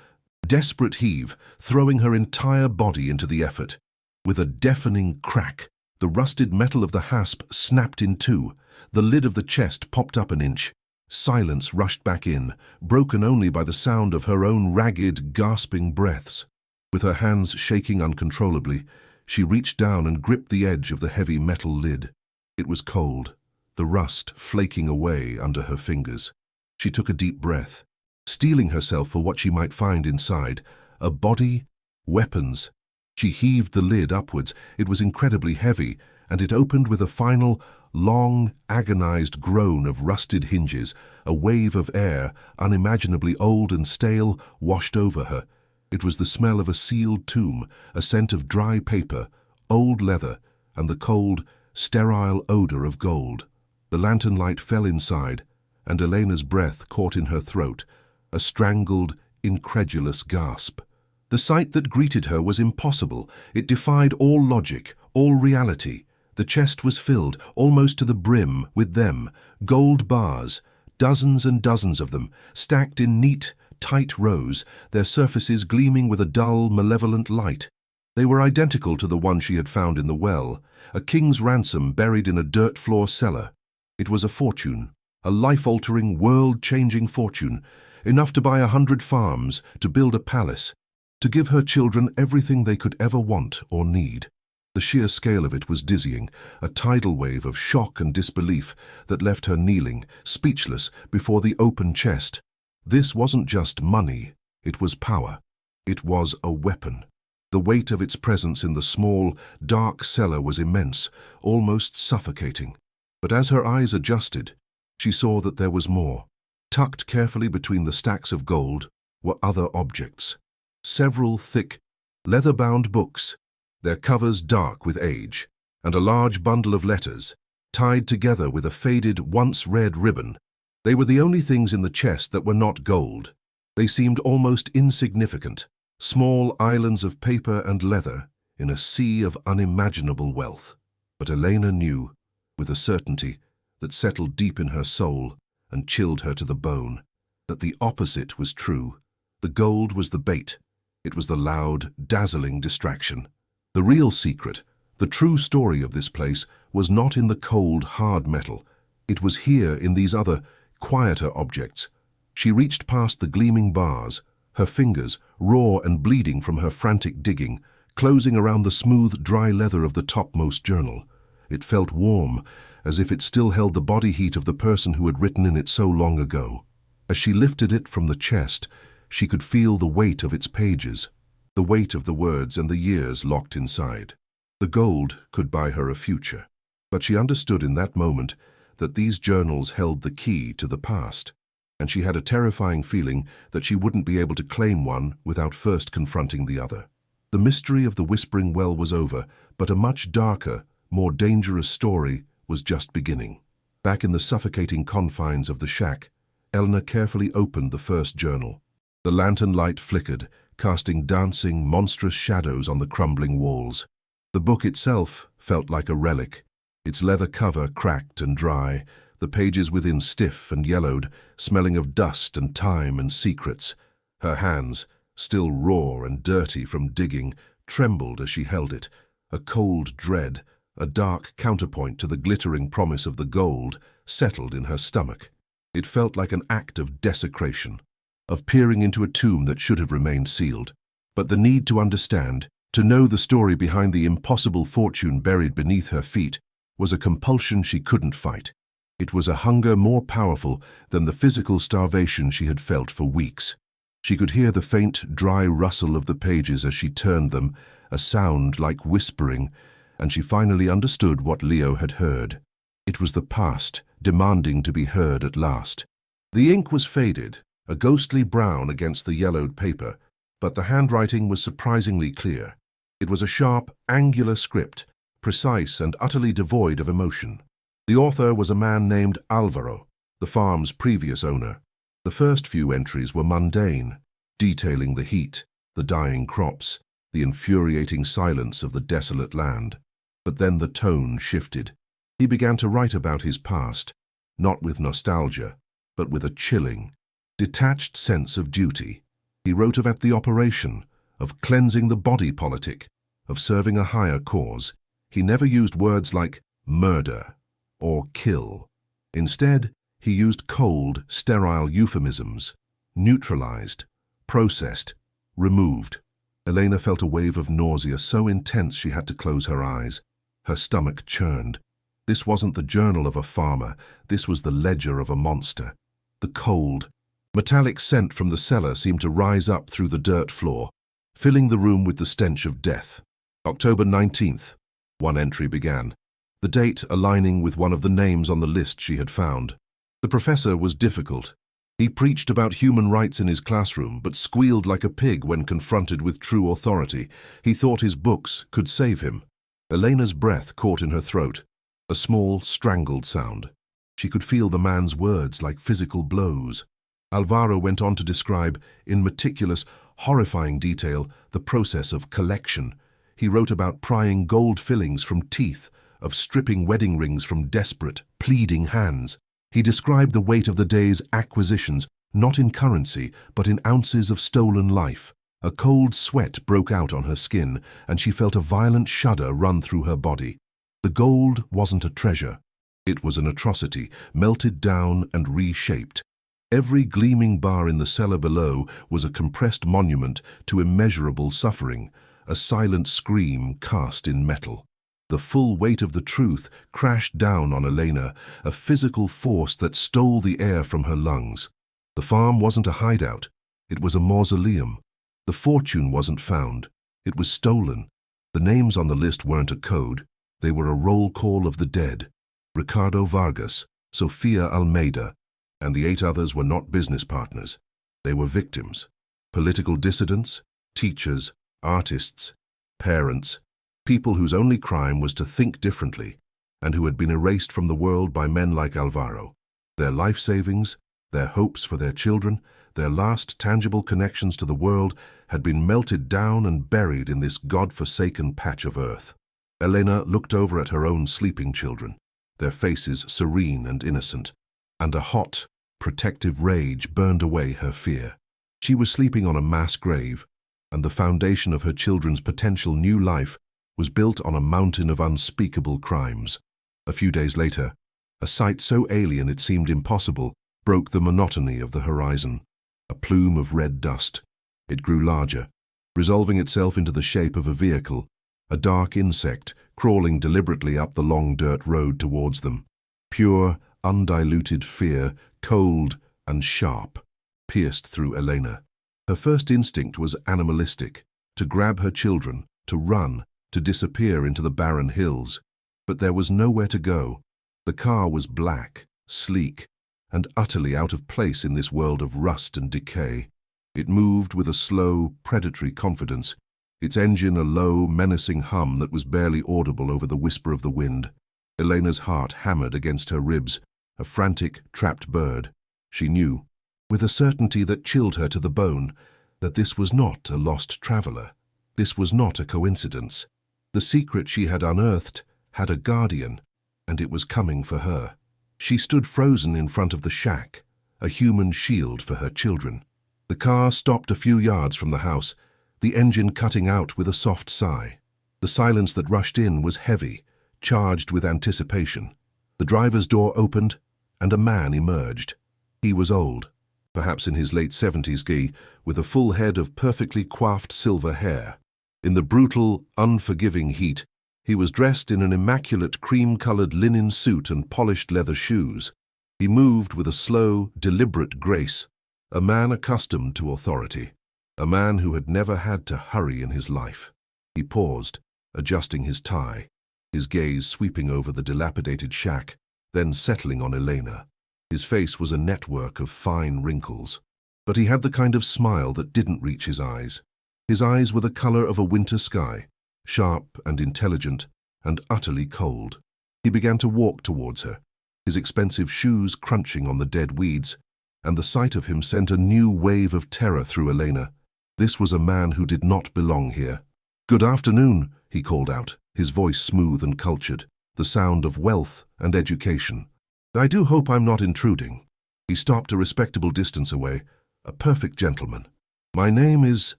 desperate heave, throwing her entire body into the effort. With a deafening crack, the rusted metal of the hasp snapped in two. The lid of the chest popped up an inch. Silence rushed back in, broken only by the sound of her own ragged, gasping breaths. With her hands shaking uncontrollably, she reached down and gripped the edge of the heavy metal lid. It was cold, the rust flaking away under her fingers. She took a deep breath, steeling herself for what she might find inside. A body, weapons. She heaved the lid upwards. It was incredibly heavy, and it opened with a final, long, agonized groan of rusted hinges. A wave of air, unimaginably old and stale, washed over her. It was the smell of a sealed tomb, a scent of dry paper, old leather, and the cold, sterile odor of gold. The lantern light fell inside, and Elena's breath caught in her throat, a strangled, incredulous gasp. The sight that greeted her was impossible. It defied all logic, all reality. The chest was filled, almost to the brim, with them, gold bars, dozens and dozens of them, stacked in neat, tight rows, their surfaces gleaming with a dull, malevolent light. They were identical to the one she had found in the well, a king's ransom buried in a dirt floor cellar. It was a fortune, a life-altering, world-changing fortune, enough to buy 100 farms, to build a palace, to give her children everything they could ever want or need. The sheer scale of it was dizzying, a tidal wave of shock and disbelief that left her kneeling, speechless, before the open chest. This wasn't just money, it was power. It was a weapon. The weight of its presence in the small, dark cellar was immense, almost suffocating. But as her eyes adjusted, she saw that there was more. Tucked carefully between the stacks of gold were other objects. Several thick, leather-bound books, their covers dark with age, and a large bundle of letters, tied together with a faded, once-red ribbon. They were the only things in the chest that were not gold. They seemed almost insignificant, small islands of paper and leather in a sea of unimaginable wealth. But Elena knew, with a certainty that settled deep in her soul and chilled her to the bone, that the opposite was true. The gold was the bait. It was the loud, dazzling distraction. The real secret, the true story of this place, was not in the cold, hard metal. It was here in these other, quieter objects. She reached past the gleaming bars, her fingers, raw and bleeding from her frantic digging, closing around the smooth, dry leather of the topmost journal. It felt warm, as if it still held the body heat of the person who had written in it so long ago. As she lifted it from the chest, she could feel the weight of its pages, the weight of the words and the years locked inside. The gold could buy her a future, but she understood in that moment that these journals held the key to the past, and she had a terrifying feeling that she wouldn't be able to claim one without first confronting the other. The mystery of the Whispering Well was over, but a much darker, more dangerous story was just beginning. Back in the suffocating confines of the shack, Eleanor carefully opened the first journal. The lantern light flickered, casting dancing, monstrous shadows on the crumbling walls. The book itself felt like a relic, its leather cover cracked and dry, the pages within stiff and yellowed, smelling of dust and time and secrets. Her hands, still raw and dirty from digging, trembled as she held it. A cold dread, a dark counterpoint to the glittering promise of the gold, settled in her stomach. It felt like an act of desecration, of peering into a tomb that should have remained sealed. But the need to understand, to know the story behind the impossible fortune buried beneath her feet, was a compulsion she couldn't fight. It was a hunger more powerful than the physical starvation she had felt for weeks. She could hear the faint, dry rustle of the pages as she turned them, a sound like whispering, and she finally understood what Leo had heard. It was the past, demanding to be heard at last. The ink was faded, a ghostly brown against the yellowed paper, but the handwriting was surprisingly clear. It was a sharp, angular script, precise and utterly devoid of emotion. The author was a man named Alvaro, the farm's previous owner. The first few entries were mundane, detailing the heat, the dying crops, the infuriating silence of the desolate land. But then the tone shifted. He began to write about his past, not with nostalgia, but with a chilling, detached sense of duty. He wrote about the operation, of cleansing the body politic, of serving a higher cause. He never used words like murder or kill. Instead, he used cold, sterile euphemisms, neutralized, processed, removed. Elena felt a wave of nausea so intense she had to close her eyes. Her stomach churned. This wasn't the journal of a farmer, this was the ledger of a monster. The cold, metallic scent from the cellar seemed to rise up through the dirt floor, filling the room with the stench of death. October 19th, one entry began, the date aligning with one of the names on the list she had found. The professor was difficult. He preached about human rights in his classroom, but squealed like a pig when confronted with true authority. He thought his books could save him. Elena's breath caught in her throat, a small, strangled sound. She could feel the man's words like physical blows. Alvaro went on to describe, in meticulous, horrifying detail, the process of collection. He wrote about prying gold fillings from teeth, of stripping wedding rings from desperate, pleading hands. He described the weight of the day's acquisitions, not in currency, but in ounces of stolen life. A cold sweat broke out on her skin, and she felt a violent shudder run through her body. The gold wasn't a treasure. It was an atrocity, melted down and reshaped. Every gleaming bar in the cellar below was a compressed monument to immeasurable suffering, a silent scream cast in metal. The full weight of the truth crashed down on Elena, a physical force that stole the air from her lungs. The farm wasn't a hideout. It was a mausoleum. The fortune wasn't found. It was stolen. The names on the list weren't a code. They were a roll call of the dead. Ricardo Vargas, Sofia Almeida, and the 8 others were not business partners. They were victims. Political dissidents, teachers, artists, parents, people whose only crime was to think differently, and who had been erased from the world by men like Alvaro. Their life savings, their hopes for their children, their last tangible connections to the world had been melted down and buried in this God-forsaken patch of earth. Elena looked over at her own sleeping children, their faces serene and innocent, and a hot, protective rage burned away her fear. She was sleeping on a mass grave, and the foundation of her children's potential new life was built on a mountain of unspeakable crimes. A few days later, a sight so alien it seemed impossible broke the monotony of the horizon. A plume of red dust. It grew larger, resolving itself into the shape of a vehicle, a dark insect crawling deliberately up the long dirt road towards them. Pure, undiluted fear, cold and sharp, pierced through Elena. Her first instinct was animalistic, to grab her children, to run, to disappear into the barren hills. But there was nowhere to go. The car was black, sleek, and utterly out of place in this world of rust and decay. It moved with a slow, predatory confidence, its engine a low, menacing hum that was barely audible over the whisper of the wind. Elena's heart hammered against her ribs, a frantic, trapped bird. She knew, with a certainty that chilled her to the bone, that this was not a lost traveler. This was not a coincidence. The secret she had unearthed had a guardian, and it was coming for her. She stood frozen in front of the shack, a human shield for her children. The car stopped a few yards from the house, the engine cutting out with a soft sigh. The silence that rushed in was heavy, charged with anticipation. The driver's door opened, and a man emerged. He was old, perhaps in his late 70s, with a full head of perfectly coiffed silver hair. In the brutal, unforgiving heat, he was dressed in an immaculate cream-colored linen suit and polished leather shoes. He moved with a slow, deliberate grace, a man accustomed to authority, a man who had never had to hurry in his life. He paused, adjusting his tie, his gaze sweeping over the dilapidated shack, then settling on Elena. His face was a network of fine wrinkles, but he had the kind of smile that didn't reach his eyes. His eyes were the color of a winter sky, sharp and intelligent and utterly cold. He began to walk towards her, his expensive shoes crunching on the dead weeds, and the sight of him sent a new wave of terror through Elena. This was a man who did not belong here. "Good afternoon," he called out, his voice smooth and cultured, the sound of wealth and education. "I do hope I'm not intruding." He stopped a respectable distance away, a perfect gentleman. "My name is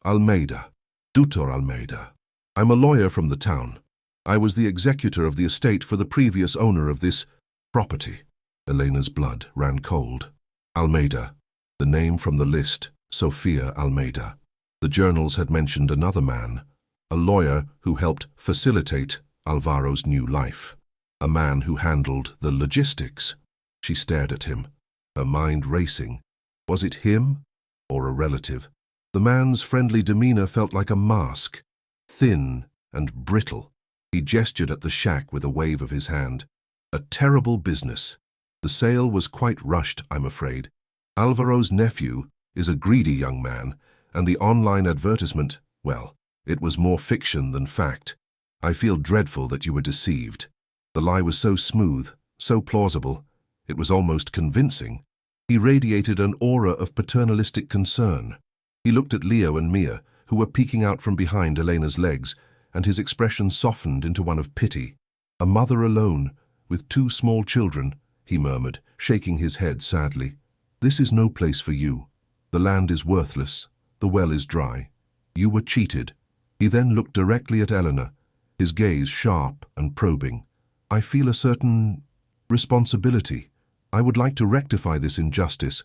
Almeida, Dr. Almeida. I'm a lawyer from the town. I was the executor of the estate for the previous owner of this property." Elena's blood ran cold. Almeida, the name from the list, Sofia Almeida. The journals had mentioned another man, a lawyer who helped facilitate Alvaro's new life, a man who handled the logistics. She stared at him, her mind racing. Was it him or a relative? The man's friendly demeanor felt like a mask, thin and brittle. He gestured at the shack with a wave of his hand. "A terrible business. The sale was quite rushed, I'm afraid. Alvaro's nephew is a greedy young man, and the online advertisement, well, it was more fiction than fact. I feel dreadful that you were deceived." The lie was so smooth, so plausible, it was almost convincing. He radiated an aura of paternalistic concern. He looked at Leo and Mia, who were peeking out from behind Elena's legs, and his expression softened into one of pity. "A mother alone, with 2 small children," he murmured, shaking his head sadly. "This is no place for you. The land is worthless. The well is dry. You were cheated." He then looked directly at Elena, his gaze sharp and probing. "I feel a certain responsibility. I would like to rectify this injustice.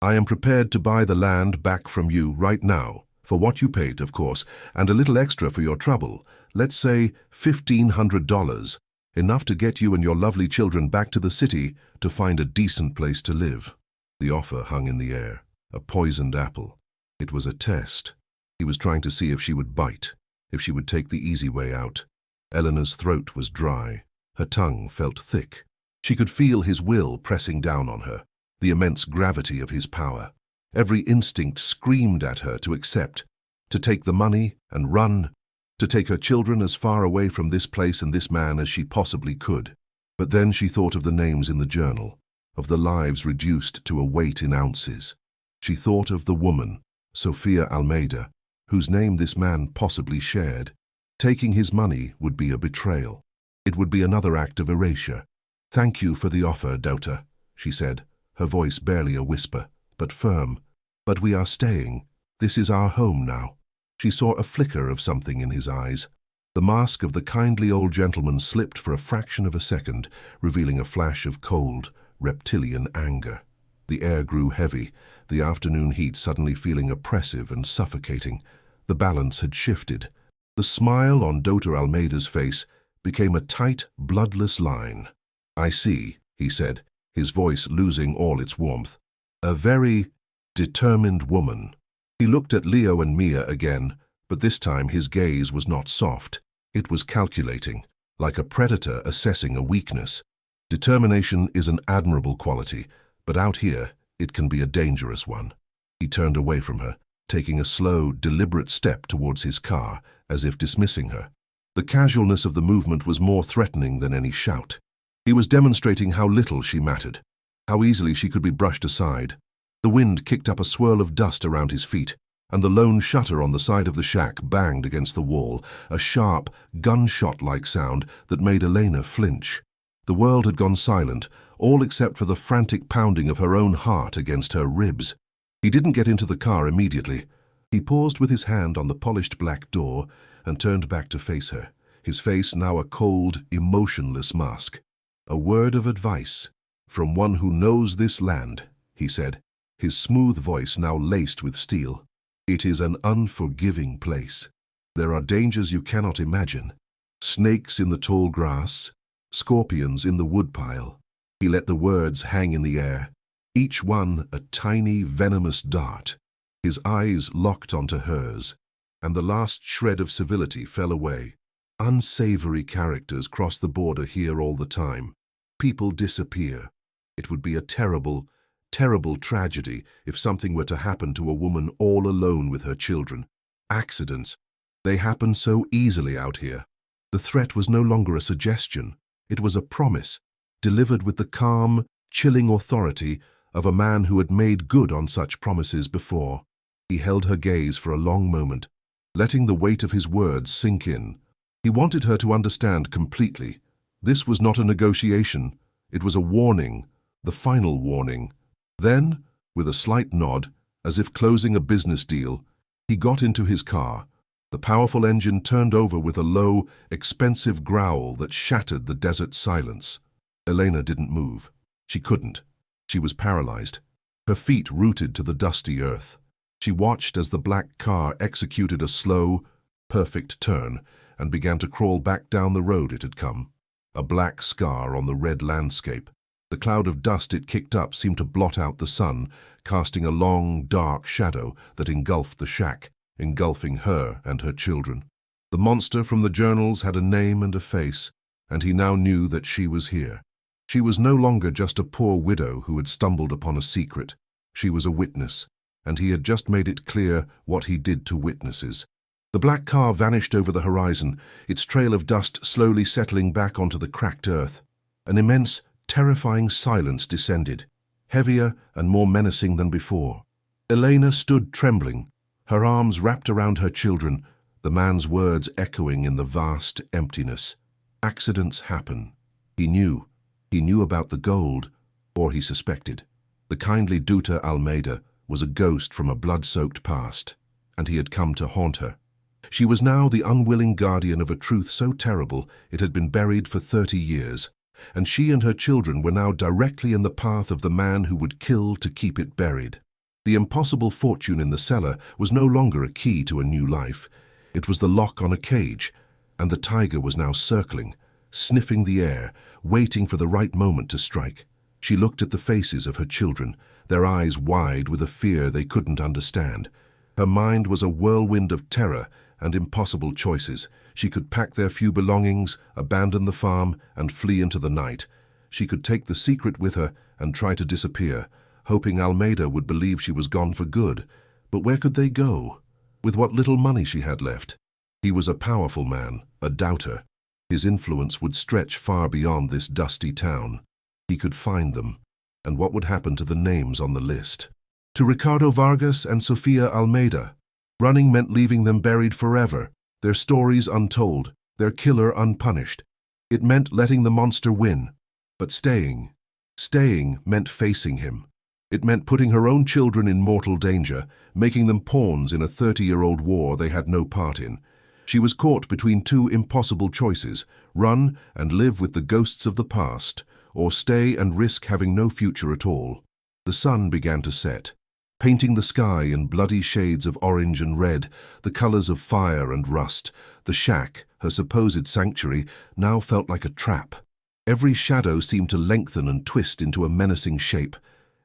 I am prepared to buy the land back from you right now, for what you paid, of course, and a little extra for your trouble. Let's say $1,500, enough to get you and your lovely children back to the city to find a decent place to live." The offer hung in the air, a poisoned apple. It was a test. He was trying to see if she would bite, if she would take the easy way out. Eleanor's throat was dry. Her tongue felt thick. She could feel his will pressing down on her, the immense gravity of his power. Every instinct screamed at her to accept, to take the money and run, to take her children as far away from this place and this man as she possibly could. But then she thought of the names in the journal, of the lives reduced to a weight in ounces. She thought of the woman, Sofia Almeida, whose name this man possibly shared. Taking his money would be a betrayal. It would be another act of erasure. "Thank you for the offer, daughter," she said, her voice barely a whisper, but firm. "But we are staying. This is our home now." She saw a flicker of something in his eyes. The mask of the kindly old gentleman slipped for a fraction of a second, revealing a flash of cold, reptilian anger. The air grew heavy, the afternoon heat suddenly feeling oppressive and suffocating. The balance had shifted. The smile on Dr. Almeida's face, became a tight, bloodless line. "I see," he said, his voice losing all its warmth. "A very determined woman." He looked at Leo and Mia again, but this time his gaze was not soft. It was calculating, like a predator assessing a weakness. Determination is an admirable quality, but out here it can be a dangerous one. He turned away from her, taking a slow, deliberate step towards his car, as if dismissing her. The casualness of the movement was more threatening than any shout. He was demonstrating how little she mattered, how easily she could be brushed aside. The wind kicked up a swirl of dust around his feet, and the lone shutter on the side of the shack banged against the wall, a sharp, gunshot-like sound that made Elena flinch. The world had gone silent, all except for the frantic pounding of her own heart against her ribs. He didn't get into the car immediately. He paused with his hand on the polished black door and turned back to face her, his face now a cold, emotionless mask. "A word of advice, from one who knows this land," he said, his smooth voice now laced with steel. "It is an unforgiving place. There are dangers you cannot imagine. Snakes in the tall grass, scorpions in the woodpile." He let the words hang in the air, each one a tiny, venomous dart. His eyes locked onto hers, and the last shred of civility fell away. Unsavory characters cross the border here all the time. People disappear. It would be a terrible, terrible tragedy if something were to happen to a woman all alone with her children. Accidents, they happen so easily out here. The threat was no longer a suggestion. It was a promise, delivered with the calm, chilling authority of a man who had made good on such promises before. He held her gaze for a long moment, letting the weight of his words sink in. He wanted her to understand completely. This was not a negotiation. It was a warning, the final warning. Then, with a slight nod, as if closing a business deal, he got into his car. The powerful engine turned over with a low, expensive growl that shattered the desert silence. Elena didn't move. She couldn't. She was paralyzed, her feet rooted to the dusty earth. She watched as the black car executed a slow, perfect turn and began to crawl back down the road it had come, a black scar on the red landscape. The cloud of dust it kicked up seemed to blot out the sun, casting a long, dark shadow that engulfed the shack, engulfing her and her children. The monster from the journals had a name and a face, and he now knew that she was here. She was no longer just a poor widow who had stumbled upon a secret. She was a witness, and he had just made it clear what he did to witnesses. The black car vanished over the horizon, its trail of dust slowly settling back onto the cracked earth. An immense, terrifying silence descended, heavier and more menacing than before. Elena stood trembling, her arms wrapped around her children, the man's words echoing in the vast emptiness. Accidents happen. He knew. He knew about the gold, or he suspected. The kindly Duta Almeida was a ghost from a blood-soaked past, and he had come to haunt her. She was now the unwilling guardian of a truth so terrible it had been buried for 30 years, and she and her children were now directly in the path of the man who would kill to keep it buried. The impossible fortune in the cellar was no longer a key to a new life. It was the lock on a cage, and the tiger was now circling, sniffing the air, waiting for the right moment to strike. She looked at the faces of her children, their eyes wide with a fear they couldn't understand. Her mind was a whirlwind of terror and impossible choices. She could pack their few belongings, abandon the farm, and flee into the night. She could take the secret with her and try to disappear, hoping Almeida would believe she was gone for good. But where could they go? With what little money she had left? He was a powerful man, a doubter. His influence would stretch far beyond this dusty town. He could find them. And what would happen to the names on the list? To Ricardo Vargas and Sofia Almeida, running meant leaving them buried forever, their stories untold, their killer unpunished. It meant letting the monster win. But staying meant facing him. It meant putting her own children in mortal danger, making them pawns in a 30-year-old war they had no part in. She was caught between two impossible choices: run and live with the ghosts of the past, or stay and risk having no future at all. The sun began to set, painting the sky in bloody shades of orange and red, the colors of fire and rust. The shack, her supposed sanctuary, now felt like a trap. Every shadow seemed to lengthen and twist into a menacing shape.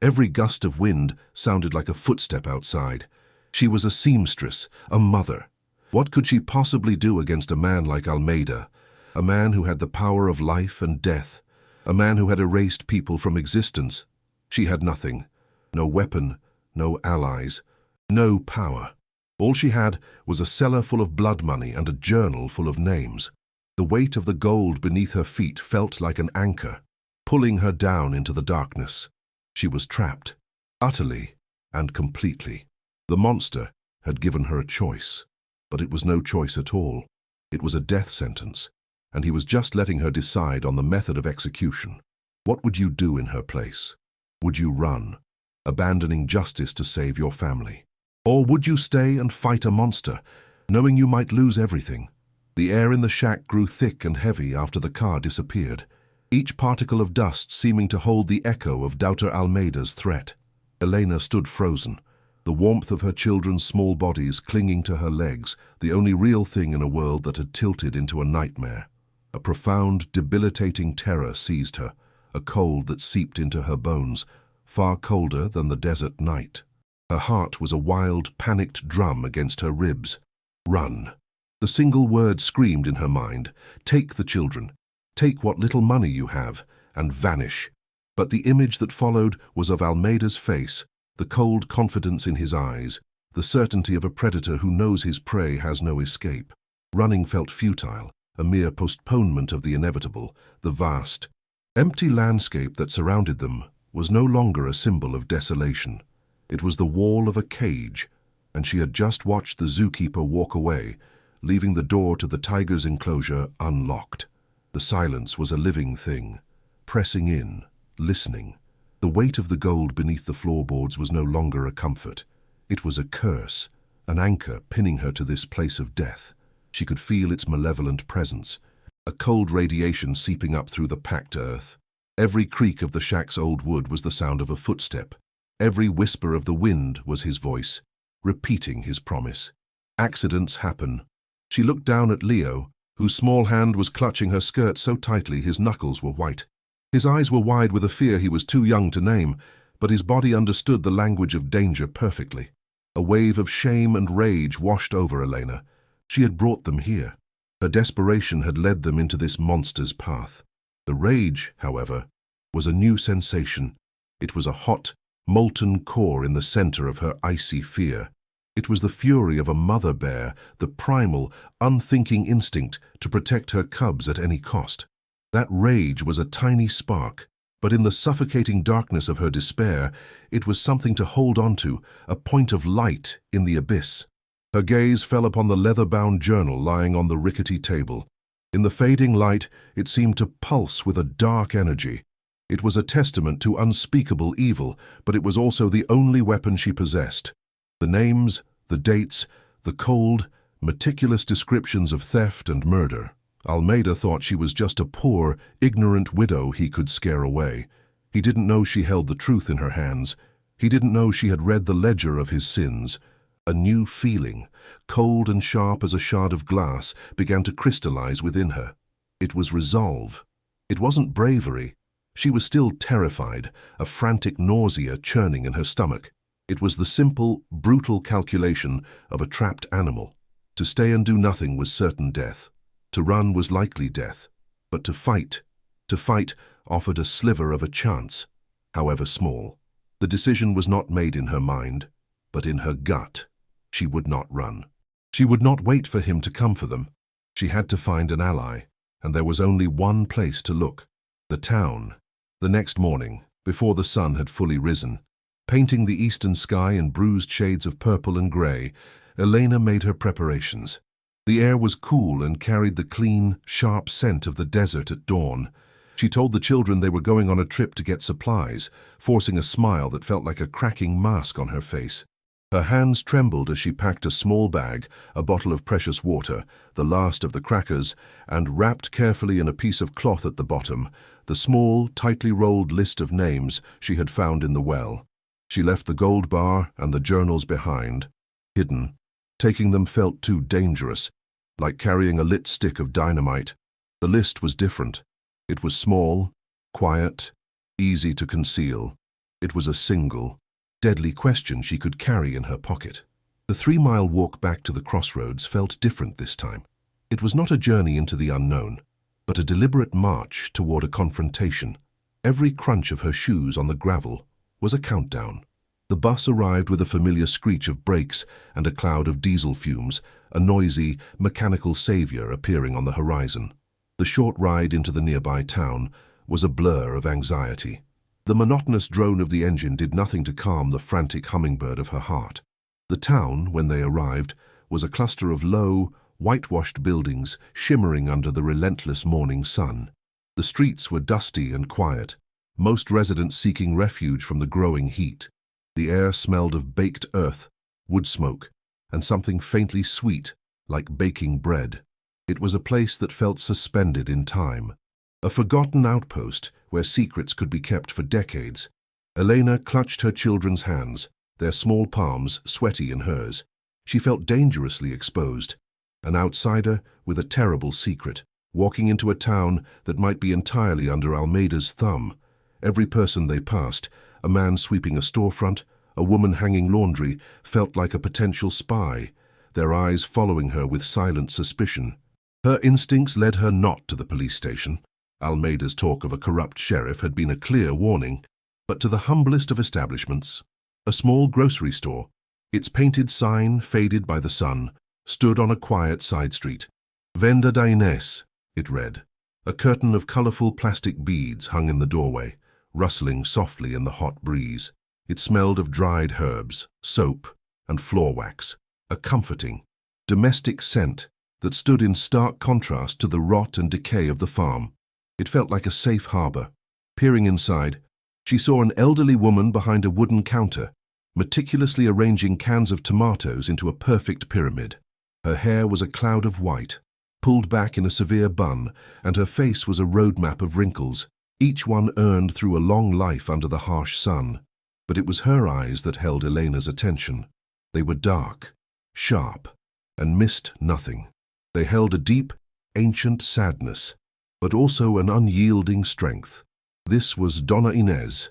Every gust of wind sounded like a footstep outside. She was a seamstress, a mother. What could she possibly do against a man like Almeida? A man who had the power of life and death. A man who had erased people from existence. She had nothing. No weapon, no allies, no power. All she had was a cellar full of blood money and a journal full of names. The weight of the gold beneath her feet felt like an anchor, pulling her down into the darkness. She was trapped, utterly and completely. The monster had given her a choice, but it was no choice at all. It was a death sentence, and he was just letting her decide on the method of execution. What would you do in her place? Would you run, abandoning justice to save your family? Or would you stay and fight a monster, knowing you might lose everything? The air in the shack grew thick and heavy after the car disappeared, each particle of dust seeming to hold the echo of Daughter Almeida's threat. Elena stood frozen, the warmth of her children's small bodies clinging to her legs, the only real thing in a world that had tilted into a nightmare. A profound, debilitating terror seized her, a cold that seeped into her bones, far colder than the desert night. Her heart was a wild, panicked drum against her ribs. Run. The single word screamed in her mind. Take the children. Take what little money you have, and vanish. But the image that followed was of Almeida's face, the cold confidence in his eyes, the certainty of a predator who knows his prey has no escape. Running felt futile, a mere postponement of the inevitable. The vast, empty landscape that surrounded them was no longer a symbol of desolation. It was the wall of a cage, and she had just watched the zookeeper walk away, leaving the door to the tiger's enclosure unlocked. The silence was a living thing, pressing in, listening. The weight of the gold beneath the floorboards was no longer a comfort. It was a curse, an anchor pinning her to this place of death. She could feel its malevolent presence, a cold radiation seeping up through the packed earth. Every creak of the shack's old wood was the sound of a footstep. Every whisper of the wind was his voice, repeating his promise. Accidents happen. She looked down at Leo, whose small hand was clutching her skirt so tightly his knuckles were white. His eyes were wide with a fear he was too young to name, but his body understood the language of danger perfectly. A wave of shame and rage washed over Elena. She had brought them here. Her desperation had led them into this monster's path. The rage, however, was a new sensation. It was a hot, molten core in the center of her icy fear. It was the fury of a mother bear, the primal, unthinking instinct to protect her cubs at any cost. That rage was a tiny spark, but in the suffocating darkness of her despair, it was something to hold on to, a point of light in the abyss. Her gaze fell upon the leather-bound journal lying on the rickety table. In the fading light, it seemed to pulse with a dark energy. It was a testament to unspeakable evil, but it was also the only weapon she possessed. The names, the dates, the cold, meticulous descriptions of theft and murder. Almeida thought she was just a poor, ignorant widow he could scare away. He didn't know she held the truth in her hands. He didn't know she had read the ledger of his sins. A new feeling, cold and sharp as a shard of glass, began to crystallize within her. It was resolve. It wasn't bravery. She was still terrified, a frantic nausea churning in her stomach. It was the simple, brutal calculation of a trapped animal. To stay and do nothing was certain death. To run was likely death. But to fight offered a sliver of a chance, however small. The decision was not made in her mind, but in her gut. She would not run. She would not wait for him to come for them. She had to find an ally, and there was only one place to look. The town. The next morning, before the sun had fully risen, painting the eastern sky in bruised shades of purple and grey, Elena made her preparations. The air was cool and carried the clean, sharp scent of the desert at dawn. She told the children they were going on a trip to get supplies, forcing a smile that felt like a cracking mask on her face. Her hands trembled as she packed a small bag, a bottle of precious water, the last of the crackers, and wrapped carefully in a piece of cloth at the bottom, the small, tightly rolled list of names she had found in the well. She left the gold bar and the journals behind, hidden. Taking them felt too dangerous. like carrying a lit stick of dynamite. The list was different. It was small, quiet, easy to conceal. It was a single, deadly question she could carry in her pocket. The 3-mile walk back to the crossroads felt different this time. It was not a journey into the unknown, but a deliberate march toward a confrontation. Every crunch of her shoes on the gravel was a countdown. The bus arrived with a familiar screech of brakes and a cloud of diesel fumes, a noisy, mechanical savior appearing on the horizon. The short ride into the nearby town was a blur of anxiety. The monotonous drone of the engine did nothing to calm the frantic hummingbird of her heart. The town, when they arrived, was a cluster of low, whitewashed buildings shimmering under the relentless morning sun. The streets were dusty and quiet, most residents seeking refuge from the growing heat. The air smelled of baked earth, wood smoke, and something faintly sweet, like baking bread. It was a place that felt suspended in time, a forgotten outpost where secrets could be kept for decades. Elena clutched her children's hands, their small palms sweaty in hers. She felt dangerously exposed, an outsider with a terrible secret, walking into a town that might be entirely under Almeida's thumb. Every person they passed, a man sweeping a storefront, a woman hanging laundry, felt like a potential spy, their eyes following her with silent suspicion. Her instincts led her not to the police station. Almeida's talk of a corrupt sheriff had been a clear warning, but to the humblest of establishments, a small grocery store. Its painted sign, faded by the sun, stood on a quiet side street. Venda da Inés, it read. A curtain of colorful plastic beads hung in the doorway, rustling softly in the hot breeze. It smelled of dried herbs, soap, and floor wax, a comforting, domestic scent that stood in stark contrast to the rot and decay of the farm. It felt like a safe harbor. Peering inside, she saw an elderly woman behind a wooden counter, meticulously arranging cans of tomatoes into a perfect pyramid. Her hair was a cloud of white, pulled back in a severe bun, and her face was a roadmap of wrinkles, each one earned through a long life under the harsh sun. But it was her eyes that held Elena's attention. They were dark, sharp, and missed nothing. They held a deep, ancient sadness, but also an unyielding strength. This was Donna Inés.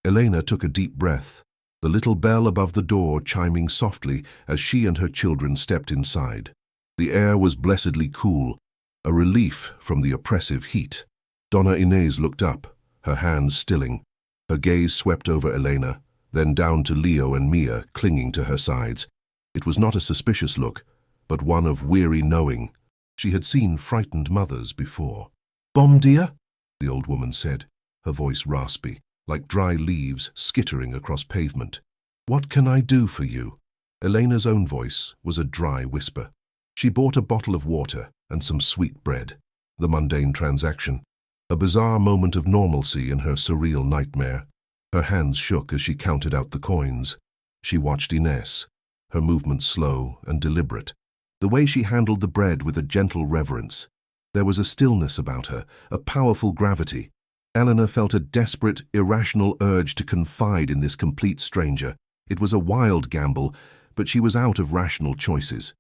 Elena took a deep breath, the little bell above the door chiming softly as she and her children stepped inside. The air was blessedly cool, a relief from the oppressive heat. Donna Inés looked up, her hands stilling. Her gaze swept over Elena, then down to Leo and Mia clinging to her sides. It was not a suspicious look, but one of weary knowing. She had seen frightened mothers before. "Bom dia," the old woman said, her voice raspy, like dry leaves skittering across pavement. "What can I do for you?" Elena's own voice was a dry whisper. She bought a bottle of water and some sweet bread. The mundane transaction, a bizarre moment of normalcy in her surreal nightmare. Her hands shook as she counted out the coins. She watched Inés, her movements slow and deliberate. The way she handled the bread with a gentle reverence. There was a stillness about her, a powerful gravity. Eleanor felt a desperate, irrational urge to confide in this complete stranger. It was a wild gamble, but she was out of rational choices.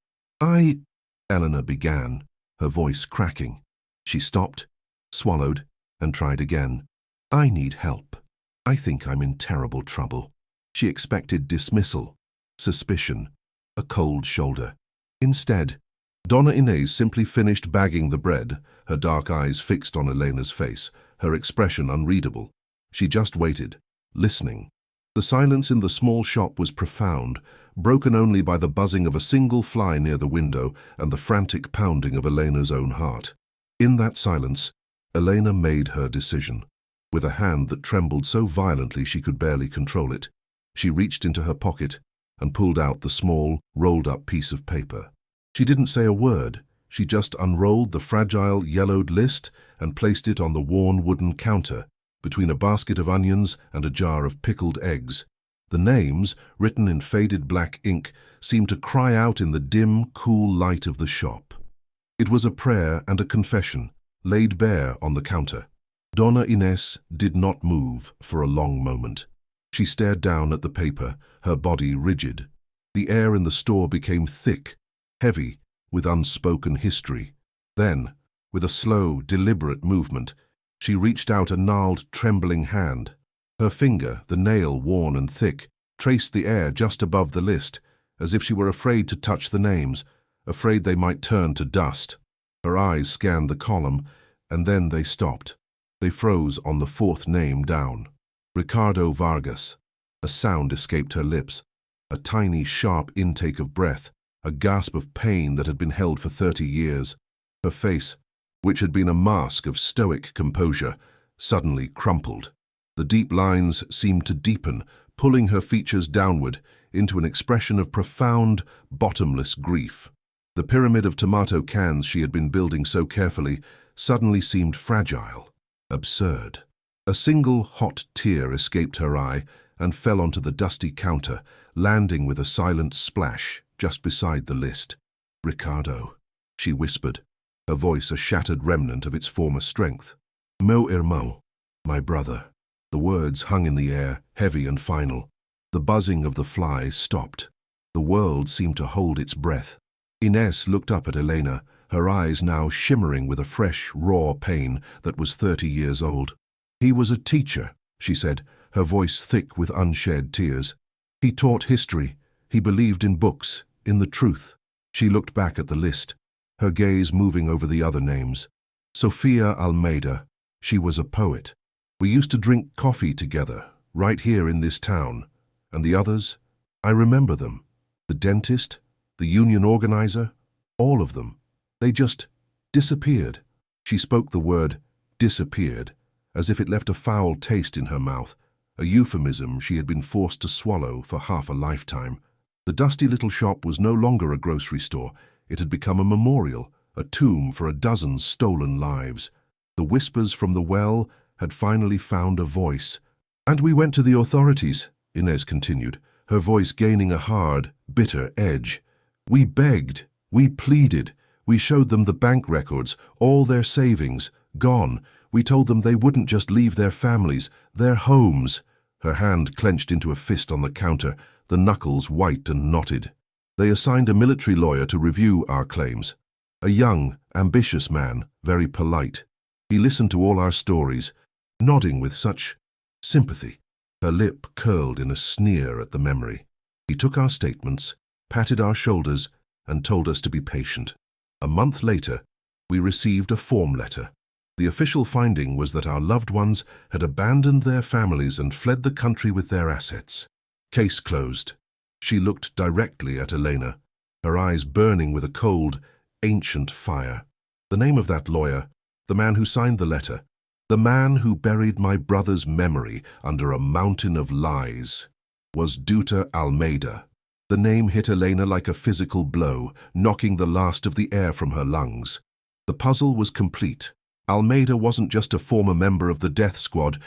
Eleanor began, her voice cracking. She stopped, swallowed, and tried again. "I need help. I think I'm in terrible trouble." She expected dismissal, suspicion, a cold shoulder. Instead, Donna Inés simply finished bagging the bread, her dark eyes fixed on Elena's face, her expression unreadable. She just waited, listening. The silence in the small shop was profound, broken only by the buzzing of a single fly near the window and the frantic pounding of Elena's own heart. In that silence, Elena made her decision. With a hand that trembled so violently she could barely control it, she reached into her pocket and pulled out the small, rolled-up piece of paper. She didn't say a word. She just unrolled the fragile, yellowed list and placed it on the worn wooden counter, between a basket of onions and a jar of pickled eggs. The names, written in faded black ink, seemed to cry out in the dim, cool light of the shop. It was a prayer and a confession, laid bare on the counter. Donna Inés did not move for a long moment. She stared down at the paper, her body rigid. The air in the store became thick, heavy, with unspoken history. Then, with a slow, deliberate movement, she reached out a gnarled, trembling hand. Her finger, the nail worn and thick, traced the air just above the list, as if she were afraid to touch the names, afraid they might turn to dust. Her eyes scanned the column, and then they stopped. They froze on the fourth name down. Ricardo Vargas. A sound escaped her lips, a tiny, sharp intake of breath, a gasp of pain that had been held for 30 years. Her face, which had been a mask of stoic composure, suddenly crumpled. The deep lines seemed to deepen, pulling her features downward into an expression of profound, bottomless grief. The pyramid of tomato cans she had been building so carefully suddenly seemed fragile, absurd. A single hot tear escaped her eye and fell onto the dusty counter, landing with a silent splash just beside the list. "Ricardo," she whispered, her voice a shattered remnant of its former strength. "Meu irmão," my brother. The words hung in the air, heavy and final. The buzzing of the fly stopped. The world seemed to hold its breath. Inés looked up at Elena, her eyes now shimmering with a fresh, raw pain that was 30 years old. "He was a teacher," she said, her voice thick with unshed tears. "He taught history. He believed in books, in the truth." She looked back at the list, her gaze moving over the other names. Sofia Almeida. She was a poet. "We used to drink coffee together, right here in this town. And the others? I remember them. The dentist, the union organizer, all of them. They just disappeared." She spoke the word disappeared, as if it left a foul taste in her mouth, a euphemism she had been forced to swallow for half a lifetime. The dusty little shop was no longer a grocery store. It had become a memorial, a tomb for a dozen stolen lives. The whispers from the well had finally found a voice. "And we went to the authorities," Inés continued, her voice gaining a hard, bitter edge. "We begged, we pleaded, we showed them the bank records, all their savings, gone. We told them they wouldn't just leave their families, their homes." Her hand clenched into a fist on the counter, the knuckles white and knotted. "They assigned a military lawyer to review our claims. A young, ambitious man, very polite. He listened to all our stories, nodding with such sympathy." Her lip curled in a sneer at the memory. "He took our statements, patted our shoulders, and told us to be patient. A month later, we received a form letter. The official finding was that our loved ones had abandoned their families and fled the country with their assets. Case closed." She looked directly at Elena, her eyes burning with a cold, ancient fire. "The name of that lawyer, the man who signed the letter, the man who buried my brother's memory under a mountain of lies, was Duta Almeida." The name hit Elena like a physical blow, knocking the last of the air from her lungs. The puzzle was complete. Almeida wasn't just a former member of the death squad,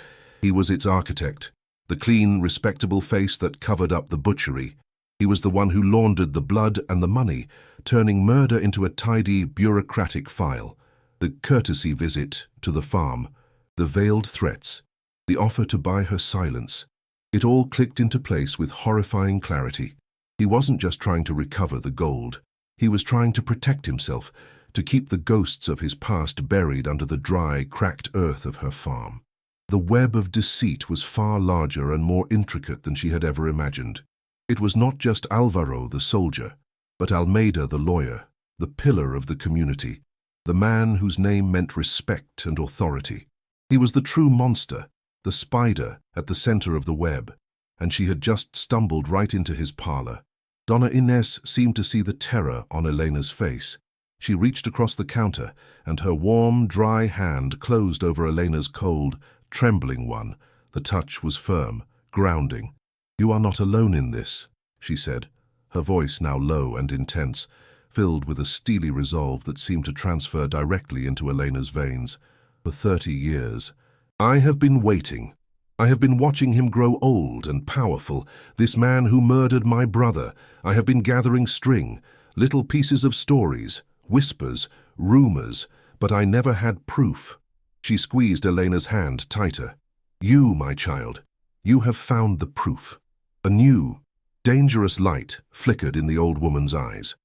he was its architect. The clean, respectable face that covered up the butchery. He was the one who laundered the blood and the money, turning murder into a tidy, bureaucratic file. The courtesy visit to the farm, the veiled threats, the offer to buy her silence. It all clicked into place with horrifying clarity. He wasn't just trying to recover the gold. He was trying to protect himself, to keep the ghosts of his past buried under the dry, cracked earth of her farm. The web of deceit was far larger and more intricate than she had ever imagined. It was not just Alvaro the soldier, but Almeida the lawyer, the pillar of the community, the man whose name meant respect and authority. He was the true monster, the spider at the center of the web, and she had just stumbled right into his parlor. Donna Inés seemed to see the terror on Elena's face. She reached across the counter, and her warm, dry hand closed over Elena's cold, trembling one. The touch was firm, grounding. "You are not alone in this," she said, her voice now low and intense, filled with a steely resolve that seemed to transfer directly into Elena's veins. "For 30 years, I have been waiting. I have been watching him grow old and powerful, this man who murdered my brother. I have been gathering string, little pieces of stories, whispers, rumors, but I never had proof." She squeezed Elena's hand tighter. "You, my child, you have found the proof." A new, dangerous light flickered in the old woman's eyes.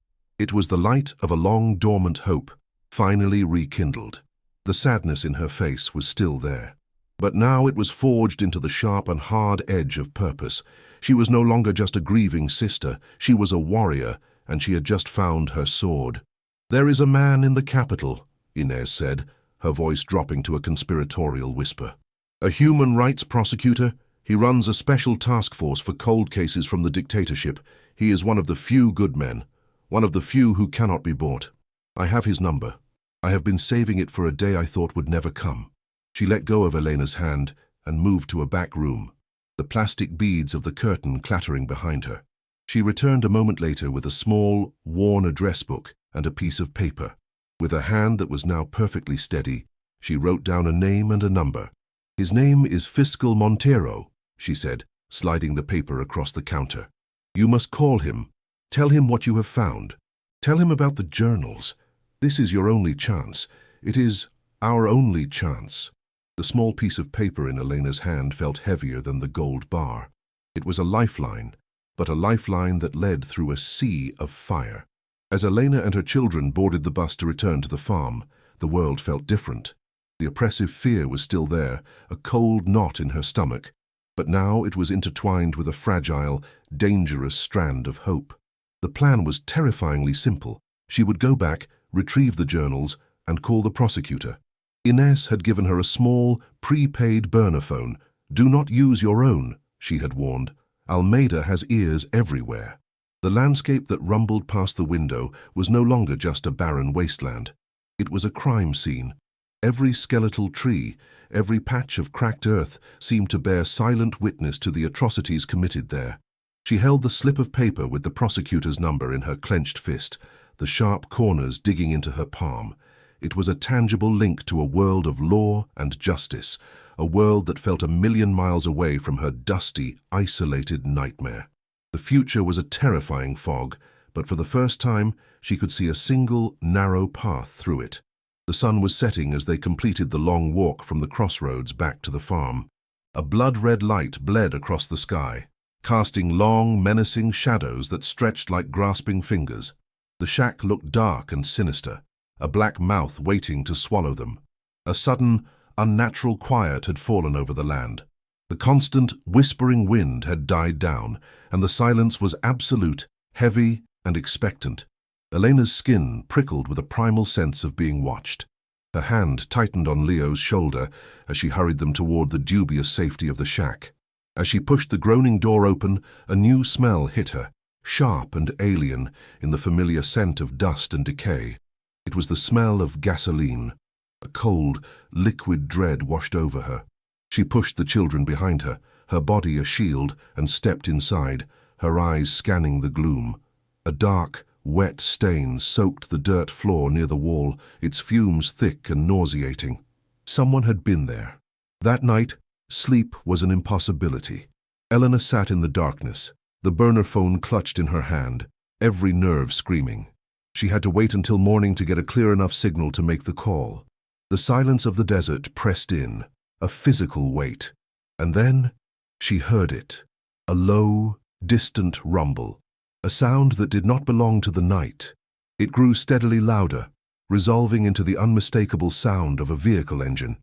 It was the light of a long-dormant hope, finally rekindled. The sadness in her face was still there. But now it was forged into the sharp and hard edge of purpose. She was no longer just a grieving sister, she was a warrior, and she had just found her sword. "There is a man in the capital," Inez said, her voice dropping to a conspiratorial whisper. "A human rights prosecutor. He runs a special task force for cold cases from the dictatorship. He is one of the few good men, one of the few who cannot be bought. I have his number. I have been saving it for a day I thought would never come." She let go of Elena's hand and moved to a back room, the plastic beads of the curtain clattering behind her. She returned a moment later with a small, worn address book and a piece of paper. With a hand that was now perfectly steady, she wrote down a name and a number. "His name is Fiscal Montero," she said, sliding the paper across the counter. "You must call him. Tell him what you have found. Tell him about the journals. This is your only chance. It is our only chance." The small piece of paper in Elena's hand felt heavier than the gold bar. It was a lifeline, but a lifeline that led through a sea of fire. As Elena and her children boarded the bus to return to the farm, the world felt different. The oppressive fear was still there, a cold knot in her stomach, but now it was intertwined with a fragile, dangerous strand of hope. The plan was terrifyingly simple. She would go back, retrieve the journals, and call the prosecutor. Inez had given her a small, prepaid burner phone. "Do not use your own," she had warned. "Almeida has ears everywhere." The landscape that rumbled past the window was no longer just a barren wasteland. It was a crime scene. Every skeletal tree, every patch of cracked earth seemed to bear silent witness to the atrocities committed there. She held the slip of paper with the prosecutor's number in her clenched fist, the sharp corners digging into her palm. It was a tangible link to a world of law and justice, a world that felt a million miles away from her dusty, isolated nightmare. The future was a terrifying fog, but for the first time she could see a single, narrow path through it. The sun was setting as they completed the long walk from the crossroads back to the farm. A blood-red light bled across the sky, casting long, menacing shadows that stretched like grasping fingers. The shack looked dark and sinister, a black mouth waiting to swallow them. A sudden, unnatural quiet had fallen over the land. The constant, whispering wind had died down, and the silence was absolute, heavy, and expectant. Elena's skin prickled with a primal sense of being watched. Her hand tightened on Leo's shoulder as she hurried them toward the dubious safety of the shack. As she pushed the groaning door open, a new smell hit her, sharp and alien in the familiar scent of dust and decay. It was the smell of gasoline. A cold, liquid dread washed over her. She pushed the children behind her, her body a shield, and stepped inside, her eyes scanning the gloom. A dark, wet stain soaked the dirt floor near the wall, its fumes thick and nauseating. Someone had been there. That night, sleep was an impossibility. Elena sat in the darkness, the burner phone clutched in her hand, every nerve screaming. She had to wait until morning to get a clear enough signal to make the call. The silence of the desert pressed in, a physical weight. And then she heard it, a low, distant rumble, a sound that did not belong to the night. It grew steadily louder, resolving into the unmistakable sound of a vehicle engine,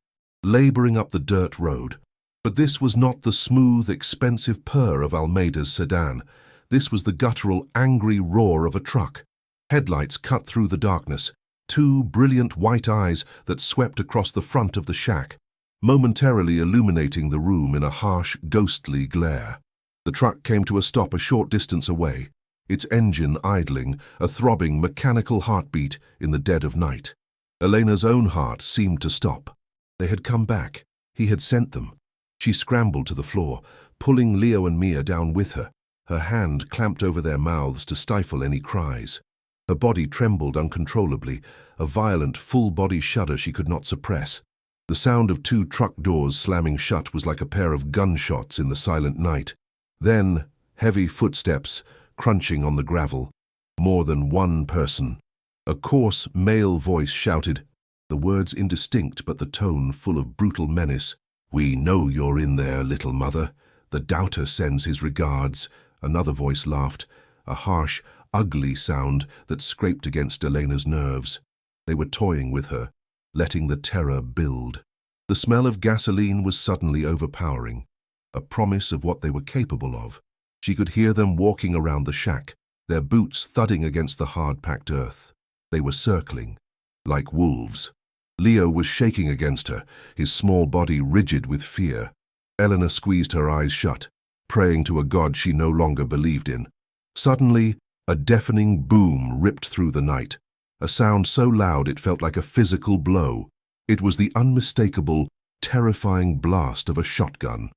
laboring up the dirt road. But this was not the smooth, expensive purr of Almeida's sedan. This was the guttural, angry roar of a truck. Headlights cut through the darkness, two brilliant white eyes that swept across the front of the shack, momentarily illuminating the room in a harsh, ghostly glare. The truck came to a stop a short distance away, its engine idling, a throbbing, mechanical heartbeat in the dead of night. Elena's own heart seemed to stop. They had come back. He had sent them. She scrambled to the floor, pulling Leo and Mia down with her, her hand clamped over their mouths to stifle any cries. Her body trembled uncontrollably, a violent, full-body shudder she could not suppress. The sound of two truck doors slamming shut was like a pair of gunshots in the silent night. Then, heavy footsteps, crunching on the gravel. More than one person. A coarse, male voice shouted, the words indistinct but the tone full of brutal menace. "We know you're in there, little mother. The doubter sends his regards." Another voice laughed, a harsh, ugly sound that scraped against Elena's nerves. They were toying with her, letting the terror build. The smell of gasoline was suddenly overpowering, a promise of what they were capable of. She could hear them walking around the shack, their boots thudding against the hard-packed earth. They were circling, like wolves. Leo was shaking against her, his small body rigid with fear. Elena squeezed her eyes shut, praying to a god she no longer believed in. Suddenly, a deafening boom ripped through the night, a sound so loud it felt like a physical blow. It was the unmistakable, terrifying blast of a shotgun.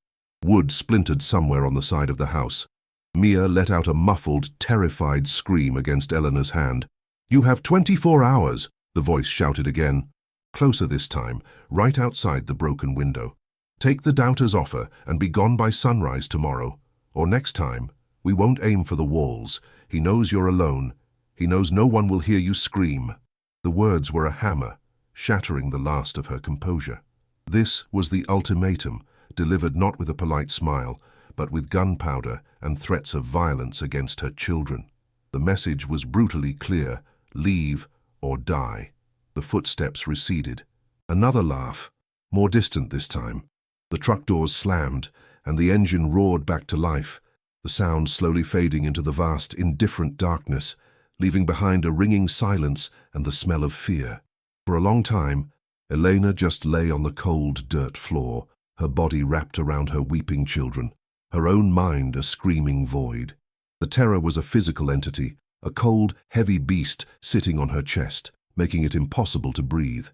Wood splintered somewhere on the side of the house. Mia let out a muffled, terrified scream against Elena's hand. "You have 24 hours," the voice shouted again. Closer this time, right outside the broken window. "Take the doubter's offer and be gone by sunrise tomorrow. Or next time, we won't aim for the walls. He knows you're alone. He knows no one will hear you scream." The words were a hammer, shattering the last of her composure. This was the ultimatum, delivered not with a polite smile, but with gunpowder and threats of violence against her children. The message was brutally clear: leave or die. The footsteps receded. Another laugh, more distant this time. The truck doors slammed, and the engine roared back to life, the sound slowly fading into the vast, indifferent darkness, leaving behind a ringing silence and the smell of fear. For a long time, Elena just lay on the cold dirt floor, her body wrapped around her weeping children, her own mind a screaming void. The terror was a physical entity, a cold, heavy beast sitting on her chest, making it impossible to breathe.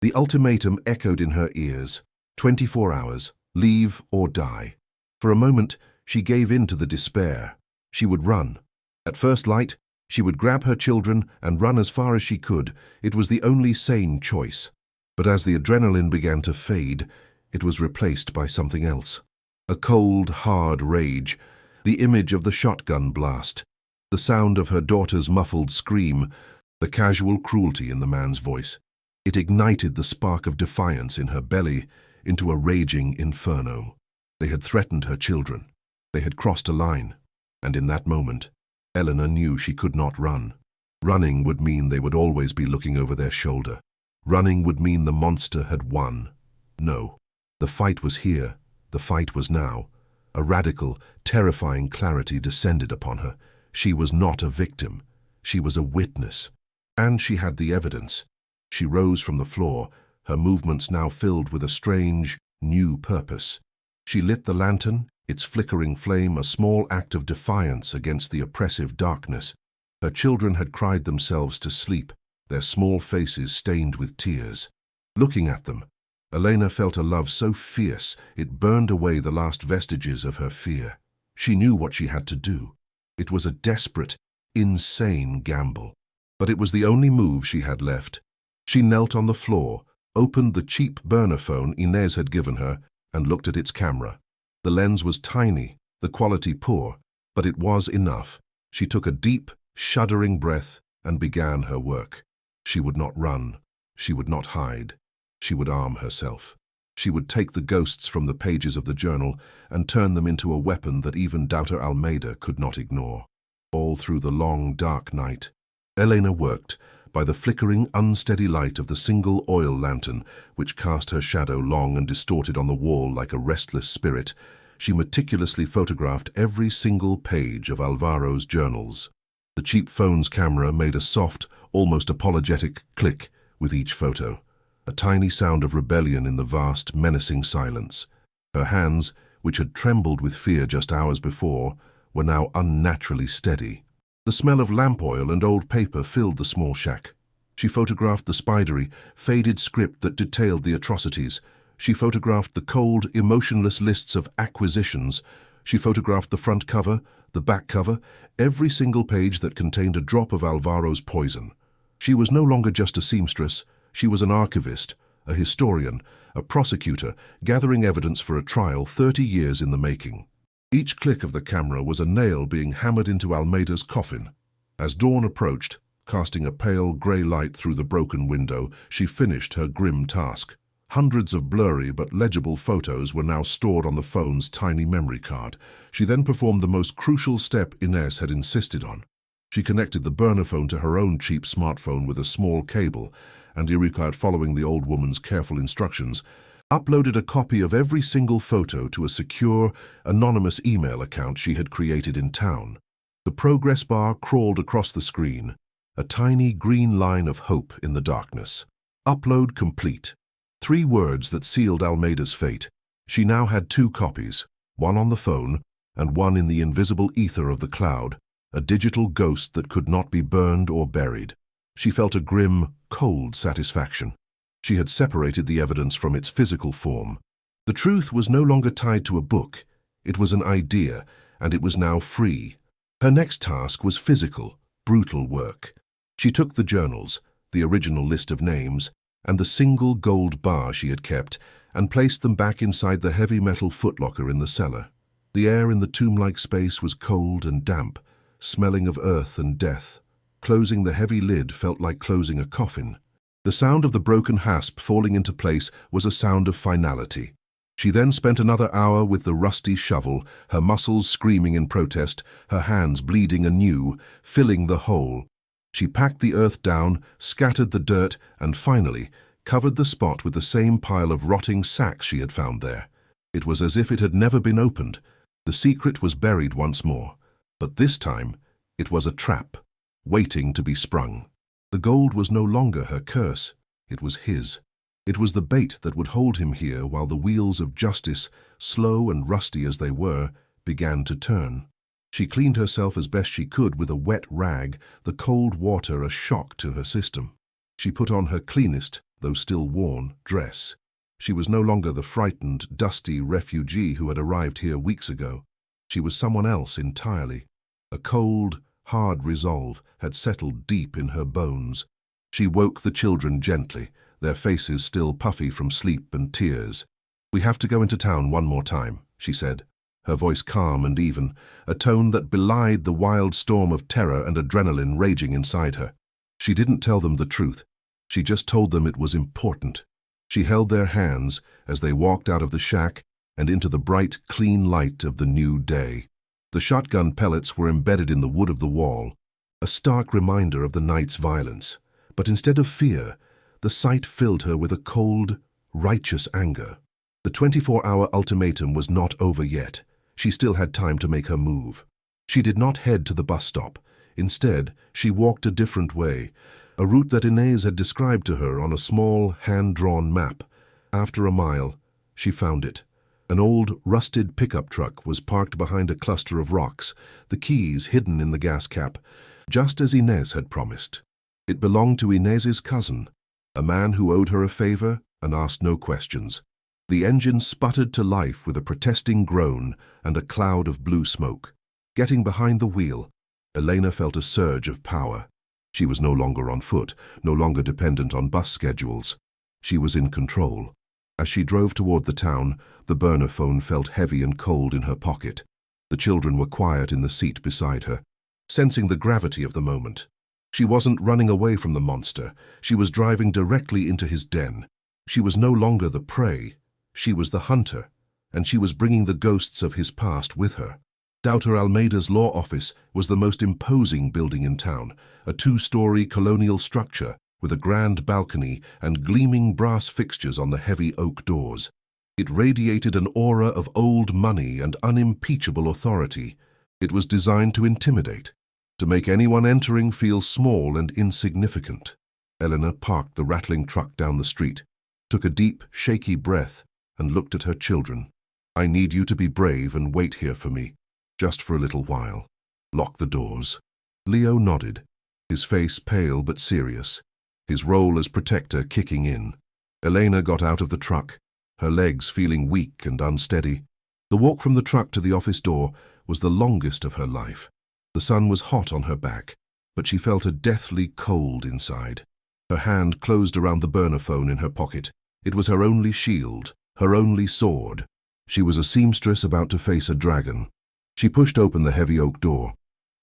The ultimatum echoed in her ears: 24 hours, leave or die. For a moment, she gave in to the despair. She would run. At first light, she would grab her children and run as far as she could. It was the only sane choice. But as the adrenaline began to fade, it was replaced by something else. A cold, hard rage, the image of the shotgun blast, the sound of her daughter's muffled scream, the casual cruelty in the man's voice. It ignited the spark of defiance in her belly into a raging inferno. They had threatened her children. They had crossed a line. And in that moment, Eleanor knew she could not run. Running would mean they would always be looking over their shoulder. Running would mean the monster had won. No, the fight was here. The fight was now. A radical, terrifying clarity descended upon her. She was not a victim. She was a witness. And she had the evidence. She rose from the floor, her movements now filled with a strange, new purpose. She lit the lantern, its flickering flame a small act of defiance against the oppressive darkness. Her children had cried themselves to sleep, their small faces stained with tears. Looking at them, Elena felt a love so fierce it burned away the last vestiges of her fear. She knew what she had to do. It was a desperate, insane gamble. But it was the only move she had left. She knelt on the floor, opened the cheap burner phone Inez had given her, and looked at its camera. The lens was tiny, the quality poor, but it was enough. She took a deep, shuddering breath and began her work. She would not run. She would not hide. She would arm herself. She would take the ghosts from the pages of the journal and turn them into a weapon that even Doubter Almeida could not ignore. All through the long, dark night, Elena worked by the flickering, unsteady light of the single oil lantern which cast her shadow long and distorted on the wall like a restless spirit. She meticulously photographed every single page of Alvaro's journals. The cheap phone's camera made a soft, almost apologetic click with each photo, a tiny sound of rebellion in the vast, menacing silence. Her hands, which had trembled with fear just hours before, were now unnaturally steady. The smell of lamp oil and old paper filled the small shack. She photographed the spidery, faded script that detailed the atrocities. She photographed the cold, emotionless lists of acquisitions. She photographed the front cover, the back cover, every single page that contained a drop of Alvaro's poison. She was no longer just a seamstress. She was an archivist, a historian, a prosecutor, gathering evidence for a trial 30 years in the making. Each click of the camera was a nail being hammered into Almeida's coffin. As dawn approached, casting a pale grey light through the broken window, she finished her grim task. Hundreds of blurry but legible photos were now stored on the phone's tiny memory card. She then performed the most crucial step Inez had insisted on. She connected the burner phone to her own cheap smartphone with a small cable, and Eureka, following the old woman's careful instructions, uploaded a copy of every single photo to a secure, anonymous email account she had created in town. The progress bar crawled across the screen, a tiny green line of hope in the darkness. Upload complete. 3 words that sealed Almeida's fate. She now had 2 copies, one on the phone and one in the invisible ether of the cloud, a digital ghost that could not be burned or buried. She felt a grim, cold satisfaction. She had separated the evidence from its physical form. The truth was no longer tied to a book. It was an idea, and it was now free. Her next task was physical, brutal work. She took the journals, the original list of names, and the single gold bar she had kept, and placed them back inside the heavy metal footlocker in the cellar. The air in the tomb-like space was cold and damp, smelling of earth and death. Closing the heavy lid felt like closing a coffin. The sound of the broken hasp falling into place was a sound of finality. She then spent another hour with the rusty shovel, her muscles screaming in protest, her hands bleeding anew, filling the hole. She packed the earth down, scattered the dirt, and finally covered the spot with the same pile of rotting sacks she had found there. It was as if it had never been opened. The secret was buried once more, but this time it was a trap, waiting to be sprung. The gold was no longer her curse, it was his. It was the bait that would hold him here while the wheels of justice, slow and rusty as they were, began to turn. She cleaned herself as best she could with a wet rag, the cold water a shock to her system. She put on her cleanest, though still worn, dress. She was no longer the frightened, dusty refugee who had arrived here weeks ago. She was someone else entirely. A cold, hard resolve had settled deep in her bones. She woke the children gently, their faces still puffy from sleep and tears. "We have to go into town one more time," she said, her voice calm and even, a tone that belied the wild storm of terror and adrenaline raging inside her. She didn't tell them the truth. She just told them it was important. She held their hands as they walked out of the shack and into the bright, clean light of the new day. The shotgun pellets were embedded in the wood of the wall, a stark reminder of the night's violence. But instead of fear, the sight filled her with a cold, righteous anger. The 24-hour ultimatum was not over yet. She still had time to make her move. She did not head to the bus stop. Instead, she walked a different way, a route that Inez had described to her on a small, hand-drawn map. After a mile, she found it. An old, rusted pickup truck was parked behind a cluster of rocks, the keys hidden in the gas cap, just as Inez had promised. It belonged to Inez's cousin, a man who owed her a favor and asked no questions. The engine sputtered to life with a protesting groan and a cloud of blue smoke. Getting behind the wheel, Elena felt a surge of power. She was no longer on foot, no longer dependent on bus schedules. She was in control. As she drove toward the town, the burner phone felt heavy and cold in her pocket. The children were quiet in the seat beside her, sensing the gravity of the moment. She wasn't running away from the monster. She was driving directly into his den. She was no longer the prey. She was the hunter, and she was bringing the ghosts of his past with her. Dr. Almeida's law office was the most imposing building in town, a 2-story colonial structure with a grand balcony and gleaming brass fixtures on the heavy oak doors. It radiated an aura of old money and unimpeachable authority. It was designed to intimidate, to make anyone entering feel small and insignificant. Eleanor parked the rattling truck down the street, took a deep, shaky breath, and looked at her children. "I need you to be brave and wait here for me, just for a little while. Lock the doors." Leo nodded, his face pale but serious, his role as protector kicking in. Elena got out of the truck, her legs feeling weak and unsteady. The walk from the truck to the office door was the longest of her life. The sun was hot on her back, but she felt a deathly cold inside. Her hand closed around the burner phone in her pocket. It was her only shield, her only sword. She was a seamstress about to face a dragon. She pushed open the heavy oak door.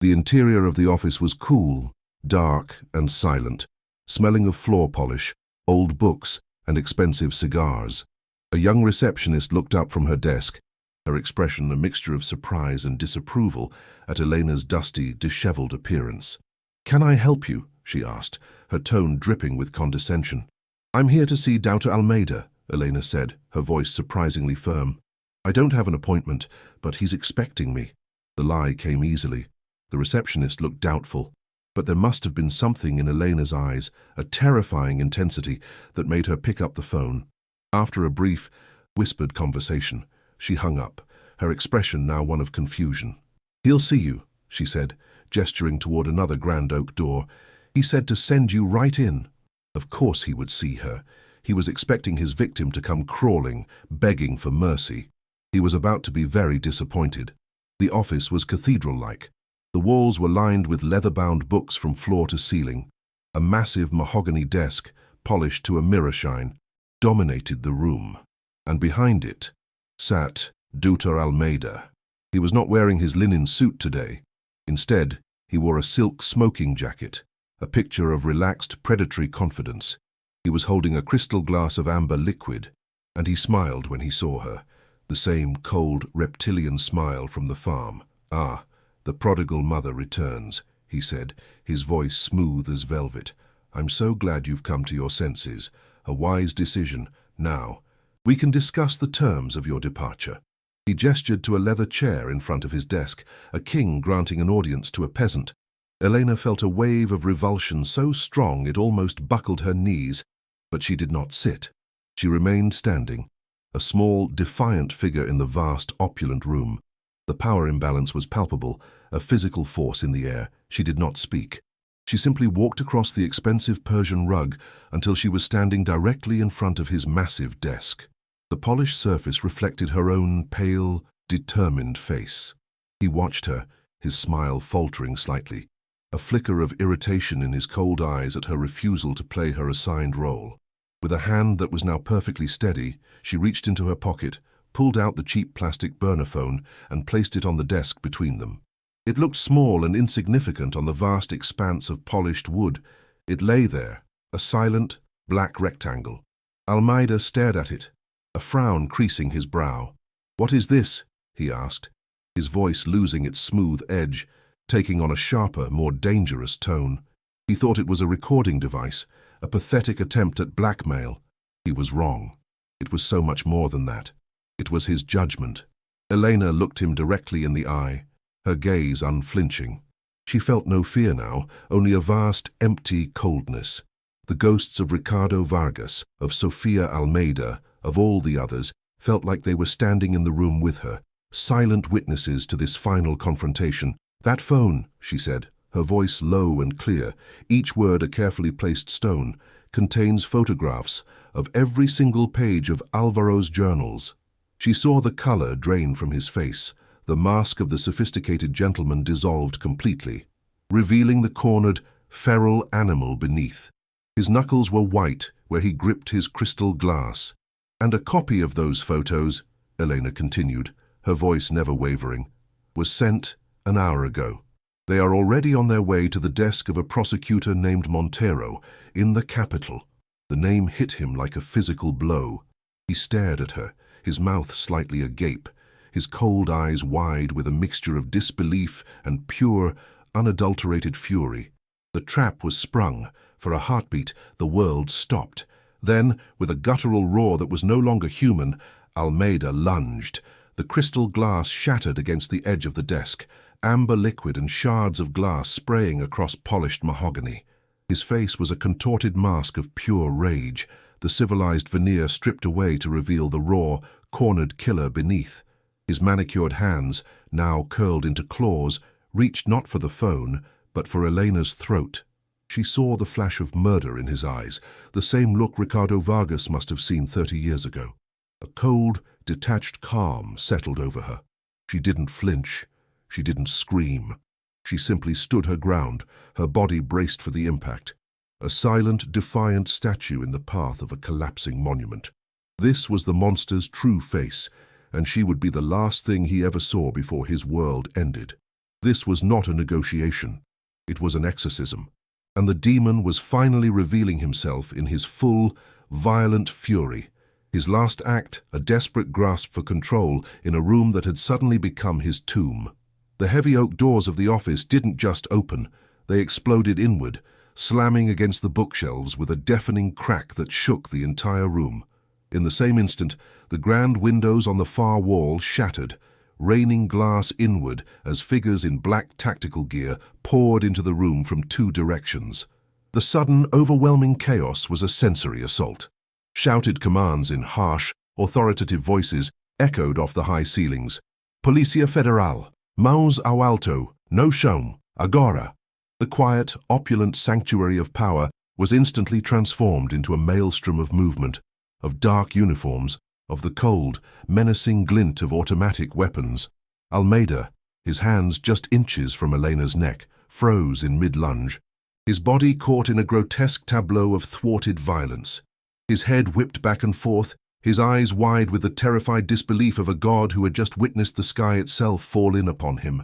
The interior of the office was cool, dark, and silent, smelling of floor polish, old books, and expensive cigars. A young receptionist looked up from her desk, her expression a mixture of surprise and disapproval at Elena's dusty, disheveled appearance. "Can I help you?" she asked, her tone dripping with condescension. "I'm here to see Dr. Almeida," Elena said, her voice surprisingly firm. "I don't have an appointment, but he's expecting me." The lie came easily. The receptionist looked doubtful, but there must have been something in Elena's eyes, a terrifying intensity, that made her pick up the phone. After a brief, whispered conversation, she hung up, her expression now one of confusion. "He'll see you," she said, gesturing toward another grand oak door. "He said to send you right in." Of course he would see her. He was expecting his victim to come crawling, begging for mercy. He was about to be very disappointed. The office was cathedral-like. The walls were lined with leather-bound books from floor to ceiling. A massive mahogany desk, polished to a mirror shine, dominated the room. And behind it sat Dr. Almeida. He was not wearing his linen suit today. Instead, he wore a silk smoking jacket, a picture of relaxed predatory confidence. He was holding a crystal glass of amber liquid, and he smiled when he saw her, the same cold reptilian smile from the farm. "Ah, the prodigal mother returns," he said, his voice smooth as velvet. "I'm so glad you've come to your senses. A wise decision. Now, we can discuss the terms of your departure." He gestured to a leather chair in front of his desk, a king granting an audience to a peasant. Elena felt a wave of revulsion so strong it almost buckled her knees, but she did not sit. She remained standing, a small, defiant figure in the vast, opulent room. The power imbalance was palpable, a physical force in the air. She did not speak. She simply walked across the expensive Persian rug until she was standing directly in front of his massive desk. The polished surface reflected her own pale, determined face. He watched her, his smile faltering slightly, a flicker of irritation in his cold eyes at her refusal to play her assigned role. With a hand that was now perfectly steady, she reached into her pocket, pulled out the cheap plastic burner phone, and placed it on the desk between them. It looked small and insignificant on the vast expanse of polished wood. It lay there, a silent, black rectangle. Almeida stared at it, a frown creasing his brow. "What is this?" he asked, his voice losing its smooth edge, taking on a sharper, more dangerous tone. He thought it was a recording device, a pathetic attempt at blackmail. He was wrong. It was so much more than that. It was his judgment. Elena looked him directly in the eye, her gaze unflinching. She felt no fear now, only a vast, empty coldness. The ghosts of Ricardo Vargas, of Sofia Almeida, of all the others, felt like they were standing in the room with her, silent witnesses to this final confrontation. "That phone," she said, her voice low and clear, each word a carefully placed stone, "contains photographs of every single page of Alvaro's journals." She saw the color drain from his face. The mask of the sophisticated gentleman dissolved completely, revealing the cornered, feral animal beneath. His knuckles were white where he gripped his crystal glass. "And a copy of those photos," Elena continued, her voice never wavering, "was sent an hour ago. They are already on their way to the desk of a prosecutor named Montero in the capital." The name hit him like a physical blow. He stared at her, his mouth slightly agape, his cold eyes wide with a mixture of disbelief and pure, unadulterated fury. The trap was sprung. For a heartbeat, the world stopped. Then, with a guttural roar that was no longer human, Almeida lunged. The crystal glass shattered against the edge of the desk, amber liquid and shards of glass spraying across polished mahogany. His face was a contorted mask of pure rage, the civilized veneer stripped away to reveal the raw, cornered killer beneath. His manicured hands, now curled into claws, reached not for the phone, but for Elena's throat. She saw the flash of murder in his eyes, the same look Ricardo Vargas must have seen 30 years ago. A cold, detached calm settled over her. She didn't flinch. She didn't scream. She simply stood her ground, her body braced for the impact. A silent, defiant statue in the path of a collapsing monument. This was the monster's true face, and she would be the last thing he ever saw before his world ended. This was not a negotiation. It was an exorcism. And the demon was finally revealing himself in his full, violent fury. His last act, a desperate grasp for control in a room that had suddenly become his tomb. The heavy oak doors of the office didn't just open, they exploded inward, slamming against the bookshelves with a deafening crack that shook the entire room. In the same instant, the grand windows on the far wall shattered, raining glass inward as figures in black tactical gear poured into the room from two directions. The sudden, overwhelming chaos was a sensory assault. Shouted commands in harsh, authoritative voices echoed off the high ceilings. Policia Federal, Maus ao alto, no chão, agora. The quiet, opulent sanctuary of power was instantly transformed into a maelstrom of movement, of dark uniforms, of the cold, menacing glint of automatic weapons. Almeida, his hands just inches from Elena's neck, froze in mid-lunge. His body caught in a grotesque tableau of thwarted violence. His head whipped back and forth, his eyes wide with the terrified disbelief of a god who had just witnessed the sky itself fall in upon him.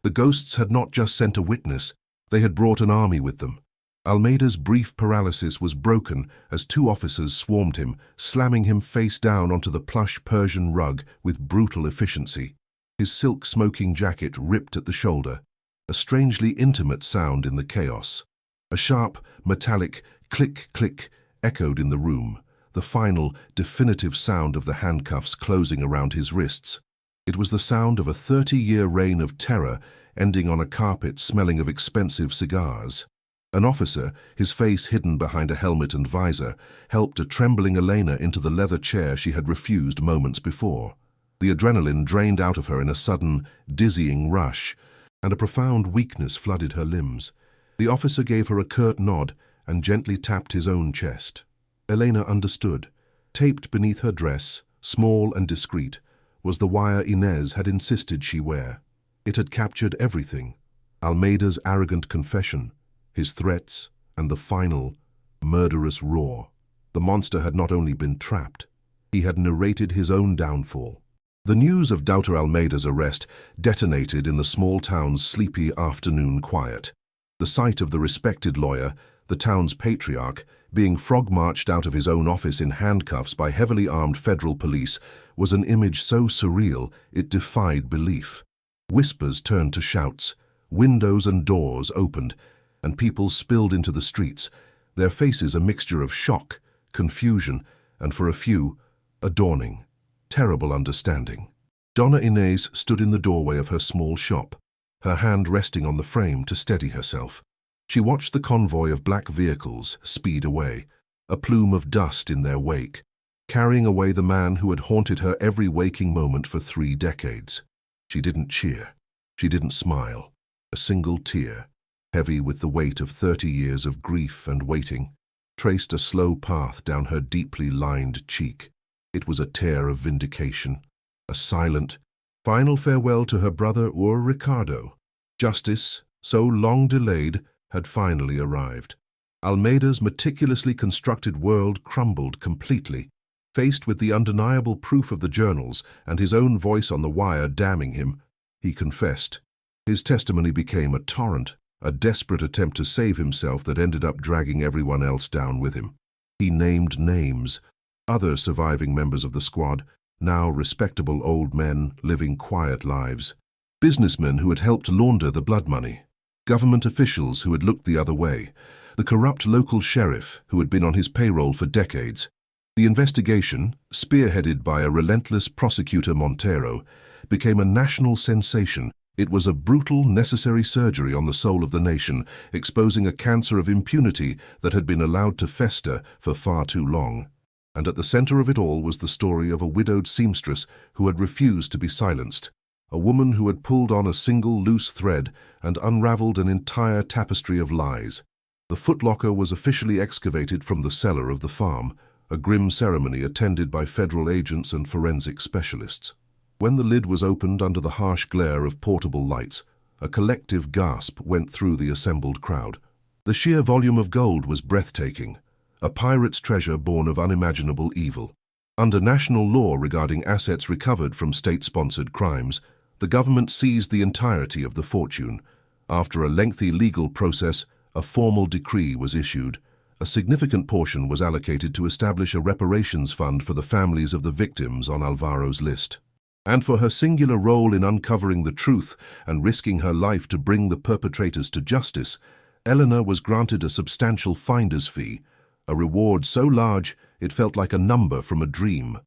The ghosts had not just sent a witness, they had brought an army with them. Almeida's brief paralysis was broken as two officers swarmed him, slamming him face down onto the plush Persian rug with brutal efficiency. His silk smoking jacket ripped at the shoulder, a strangely intimate sound in the chaos. A sharp, metallic click-click echoed in the room, the final, definitive sound of the handcuffs closing around his wrists. It was the sound of a 30-year reign of terror ending on a carpet smelling of expensive cigars. An officer, his face hidden behind a helmet and visor, helped a trembling Elena into the leather chair she had refused moments before. The adrenaline drained out of her in a sudden, dizzying rush, and a profound weakness flooded her limbs. The officer gave her a curt nod and gently tapped his own chest. Elena understood. Taped beneath her dress, small and discreet, was the wire Inez had insisted she wear. It had captured everything: Almeida's arrogant confession, his threats, and the final, murderous roar. The monster had not only been trapped, he had narrated his own downfall. The news of Doubter Almeida's arrest detonated in the small town's sleepy afternoon quiet. The sight of the respected lawyer, the town's patriarch, being frog-marched out of his own office in handcuffs by heavily armed federal police was an image so surreal it defied belief. Whispers turned to shouts, windows and doors opened, and people spilled into the streets, their faces a mixture of shock, confusion, and for a few, a dawning, terrible understanding. Donna Inez stood in the doorway of her small shop, her hand resting on the frame to steady herself. She watched the convoy of black vehicles speed away, a plume of dust in their wake, carrying away the man who had haunted her every waking moment for 3 decades. She didn't cheer. She didn't smile. A single tear, heavy with the weight of 30 years of grief and waiting, traced a slow path down her deeply lined cheek. It was a tear of vindication, a silent, final farewell to her brother Ricardo. Justice, so long delayed, had finally arrived. Almeida's meticulously constructed world crumbled completely. Faced with the undeniable proof of the journals and his own voice on the wire damning him, he confessed. His testimony became a torrent, a desperate attempt to save himself that ended up dragging everyone else down with him. He named names, other surviving members of the squad, now respectable old men living quiet lives, businessmen who had helped launder the blood money, government officials who had looked the other way, the corrupt local sheriff who had been on his payroll for decades. The investigation, spearheaded by a relentless prosecutor Montero, became a national sensation. It was a brutal, necessary surgery on the soul of the nation, exposing a cancer of impunity that had been allowed to fester for far too long. And at the center of it all was the story of a widowed seamstress who had refused to be silenced, a woman who had pulled on a single loose thread and unraveled an entire tapestry of lies. The footlocker was officially excavated from the cellar of the farm, a grim ceremony attended by federal agents and forensic specialists. When the lid was opened under the harsh glare of portable lights, a collective gasp went through the assembled crowd. The sheer volume of gold was breathtaking, a pirate's treasure born of unimaginable evil. Under national law regarding assets recovered from state-sponsored crimes, the government seized the entirety of the fortune. After a lengthy legal process, a formal decree was issued, A significant portion was allocated to establish a reparations fund for the families of the victims on Alvaro's list. And for her singular role in uncovering the truth and risking her life to bring the perpetrators to justice, Eleanor was granted a substantial finder's fee, a reward so large it felt like a number from a dream.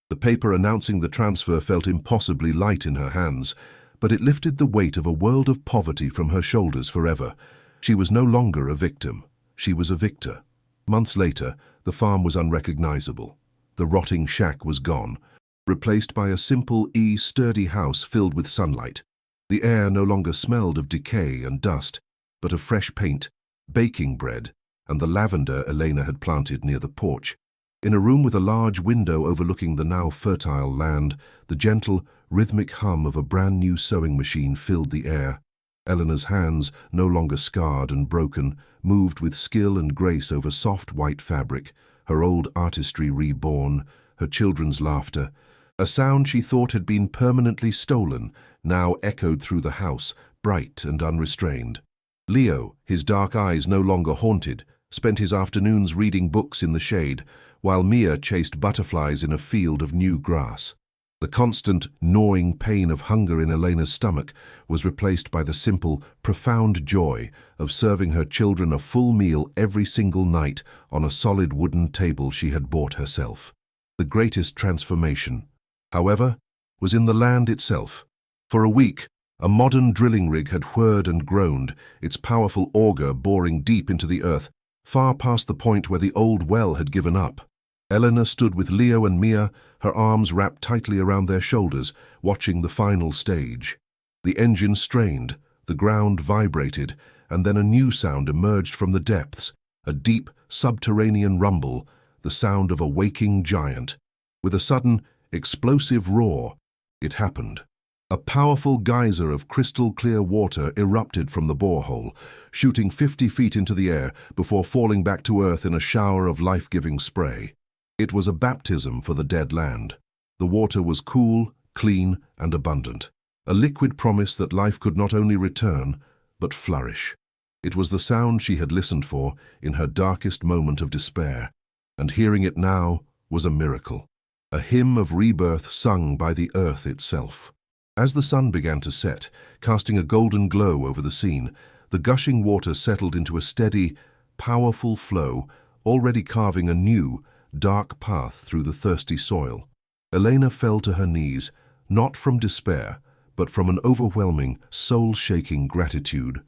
The paper announcing the transfer felt impossibly light in her hands, but it lifted the weight of a world of poverty from her shoulders forever. She was no longer a victim. She was a victor. Months later, the farm was unrecognizable. The rotting shack was gone, replaced by a simple, sturdy house filled with sunlight. The air no longer smelled of decay and dust, but of fresh paint, baking bread, and the lavender Elena had planted near the porch. In a room with a large window overlooking the now fertile land, the gentle, rhythmic hum of a brand-new sewing machine filled the air. Eleanor's hands, no longer scarred and broken, moved with skill and grace over soft white fabric, her old artistry reborn, her children's laughter. A sound she thought had been permanently stolen, now echoed through the house, bright and unrestrained. Leo, his dark eyes no longer haunted, spent his afternoons reading books in the shade, while Mia chased butterflies in a field of new grass. The constant, gnawing pain of hunger in Elena's stomach was replaced by the simple, profound joy of serving her children a full meal every single night on a solid wooden table she had bought herself. The greatest transformation, however, was in the land itself. For a week, a modern drilling rig had whirred and groaned, its powerful auger boring deep into the earth, far past the point where the old well had given up. Eleanor stood with Leo and Mia, her arms wrapped tightly around their shoulders, watching the final stage. The engine strained, the ground vibrated, and then a new sound emerged from the depths, a deep, subterranean rumble, the sound of a waking giant. With a sudden, explosive roar, it happened. A powerful geyser of crystal-clear water erupted from the borehole, shooting 50 feet into the air before falling back to earth in a shower of life-giving spray. It was a baptism for the dead land. The water was cool, clean, and abundant, a liquid promise that life could not only return, but flourish. It was the sound she had listened for in her darkest moment of despair, and hearing it now was a miracle, a hymn of rebirth sung by the earth itself. As the sun began to set, casting a golden glow over the scene, the gushing water settled into a steady, powerful flow, already carving a new, dark path through the thirsty soil. Elena fell to her knees, not from despair, but from an overwhelming, soul-shaking gratitude.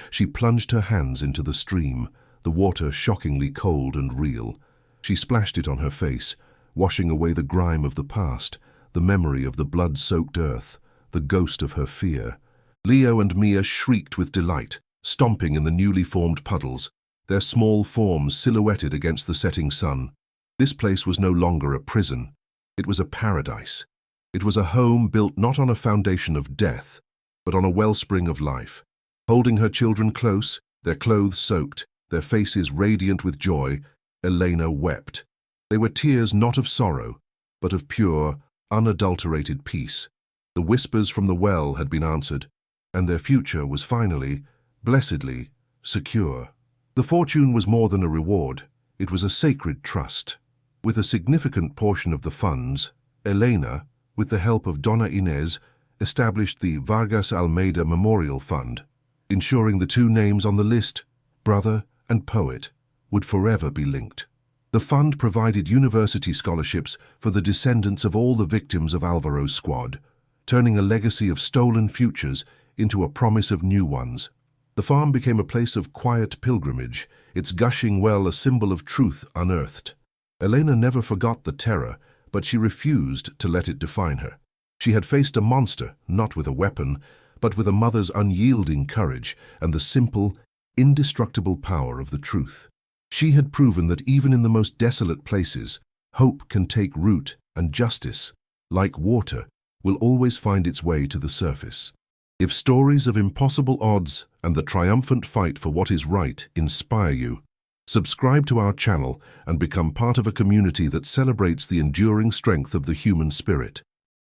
She plunged her hands into the stream, the water shockingly cold and real. She splashed it on her face, washing away the grime of the past, the memory of the blood-soaked earth, the ghost of her fear. Leo and Mia shrieked with delight, stomping in the newly formed puddles, their small forms silhouetted against the setting sun. This place was no longer a prison. It was a paradise. It was a home built not on a foundation of death, but on a wellspring of life. Holding her children close, their clothes soaked, their faces radiant with joy, Elena wept. They were tears not of sorrow, but of pure, unadulterated peace. The whispers from the well had been answered, and their future was finally, blessedly, secure. The fortune was more than a reward. It was a sacred trust. With a significant portion of the funds, Elena, with the help of Donna Inez, established the Vargas Almeida Memorial Fund, ensuring the two names on the list, brother and poet, would forever be linked. The fund provided university scholarships for the descendants of all the victims of Alvaro's squad, turning a legacy of stolen futures into a promise of new ones. The farm became a place of quiet pilgrimage, its gushing well a symbol of truth unearthed. Elena never forgot the terror, but she refused to let it define her. She had faced a monster, not with a weapon, but with a mother's unyielding courage and the simple, indestructible power of the truth. She had proven that even in the most desolate places, hope can take root and justice, like water, will always find its way to the surface. If stories of impossible odds and the triumphant fight for what is right inspire you, subscribe to our channel and become part of a community that celebrates the enduring strength of the human spirit.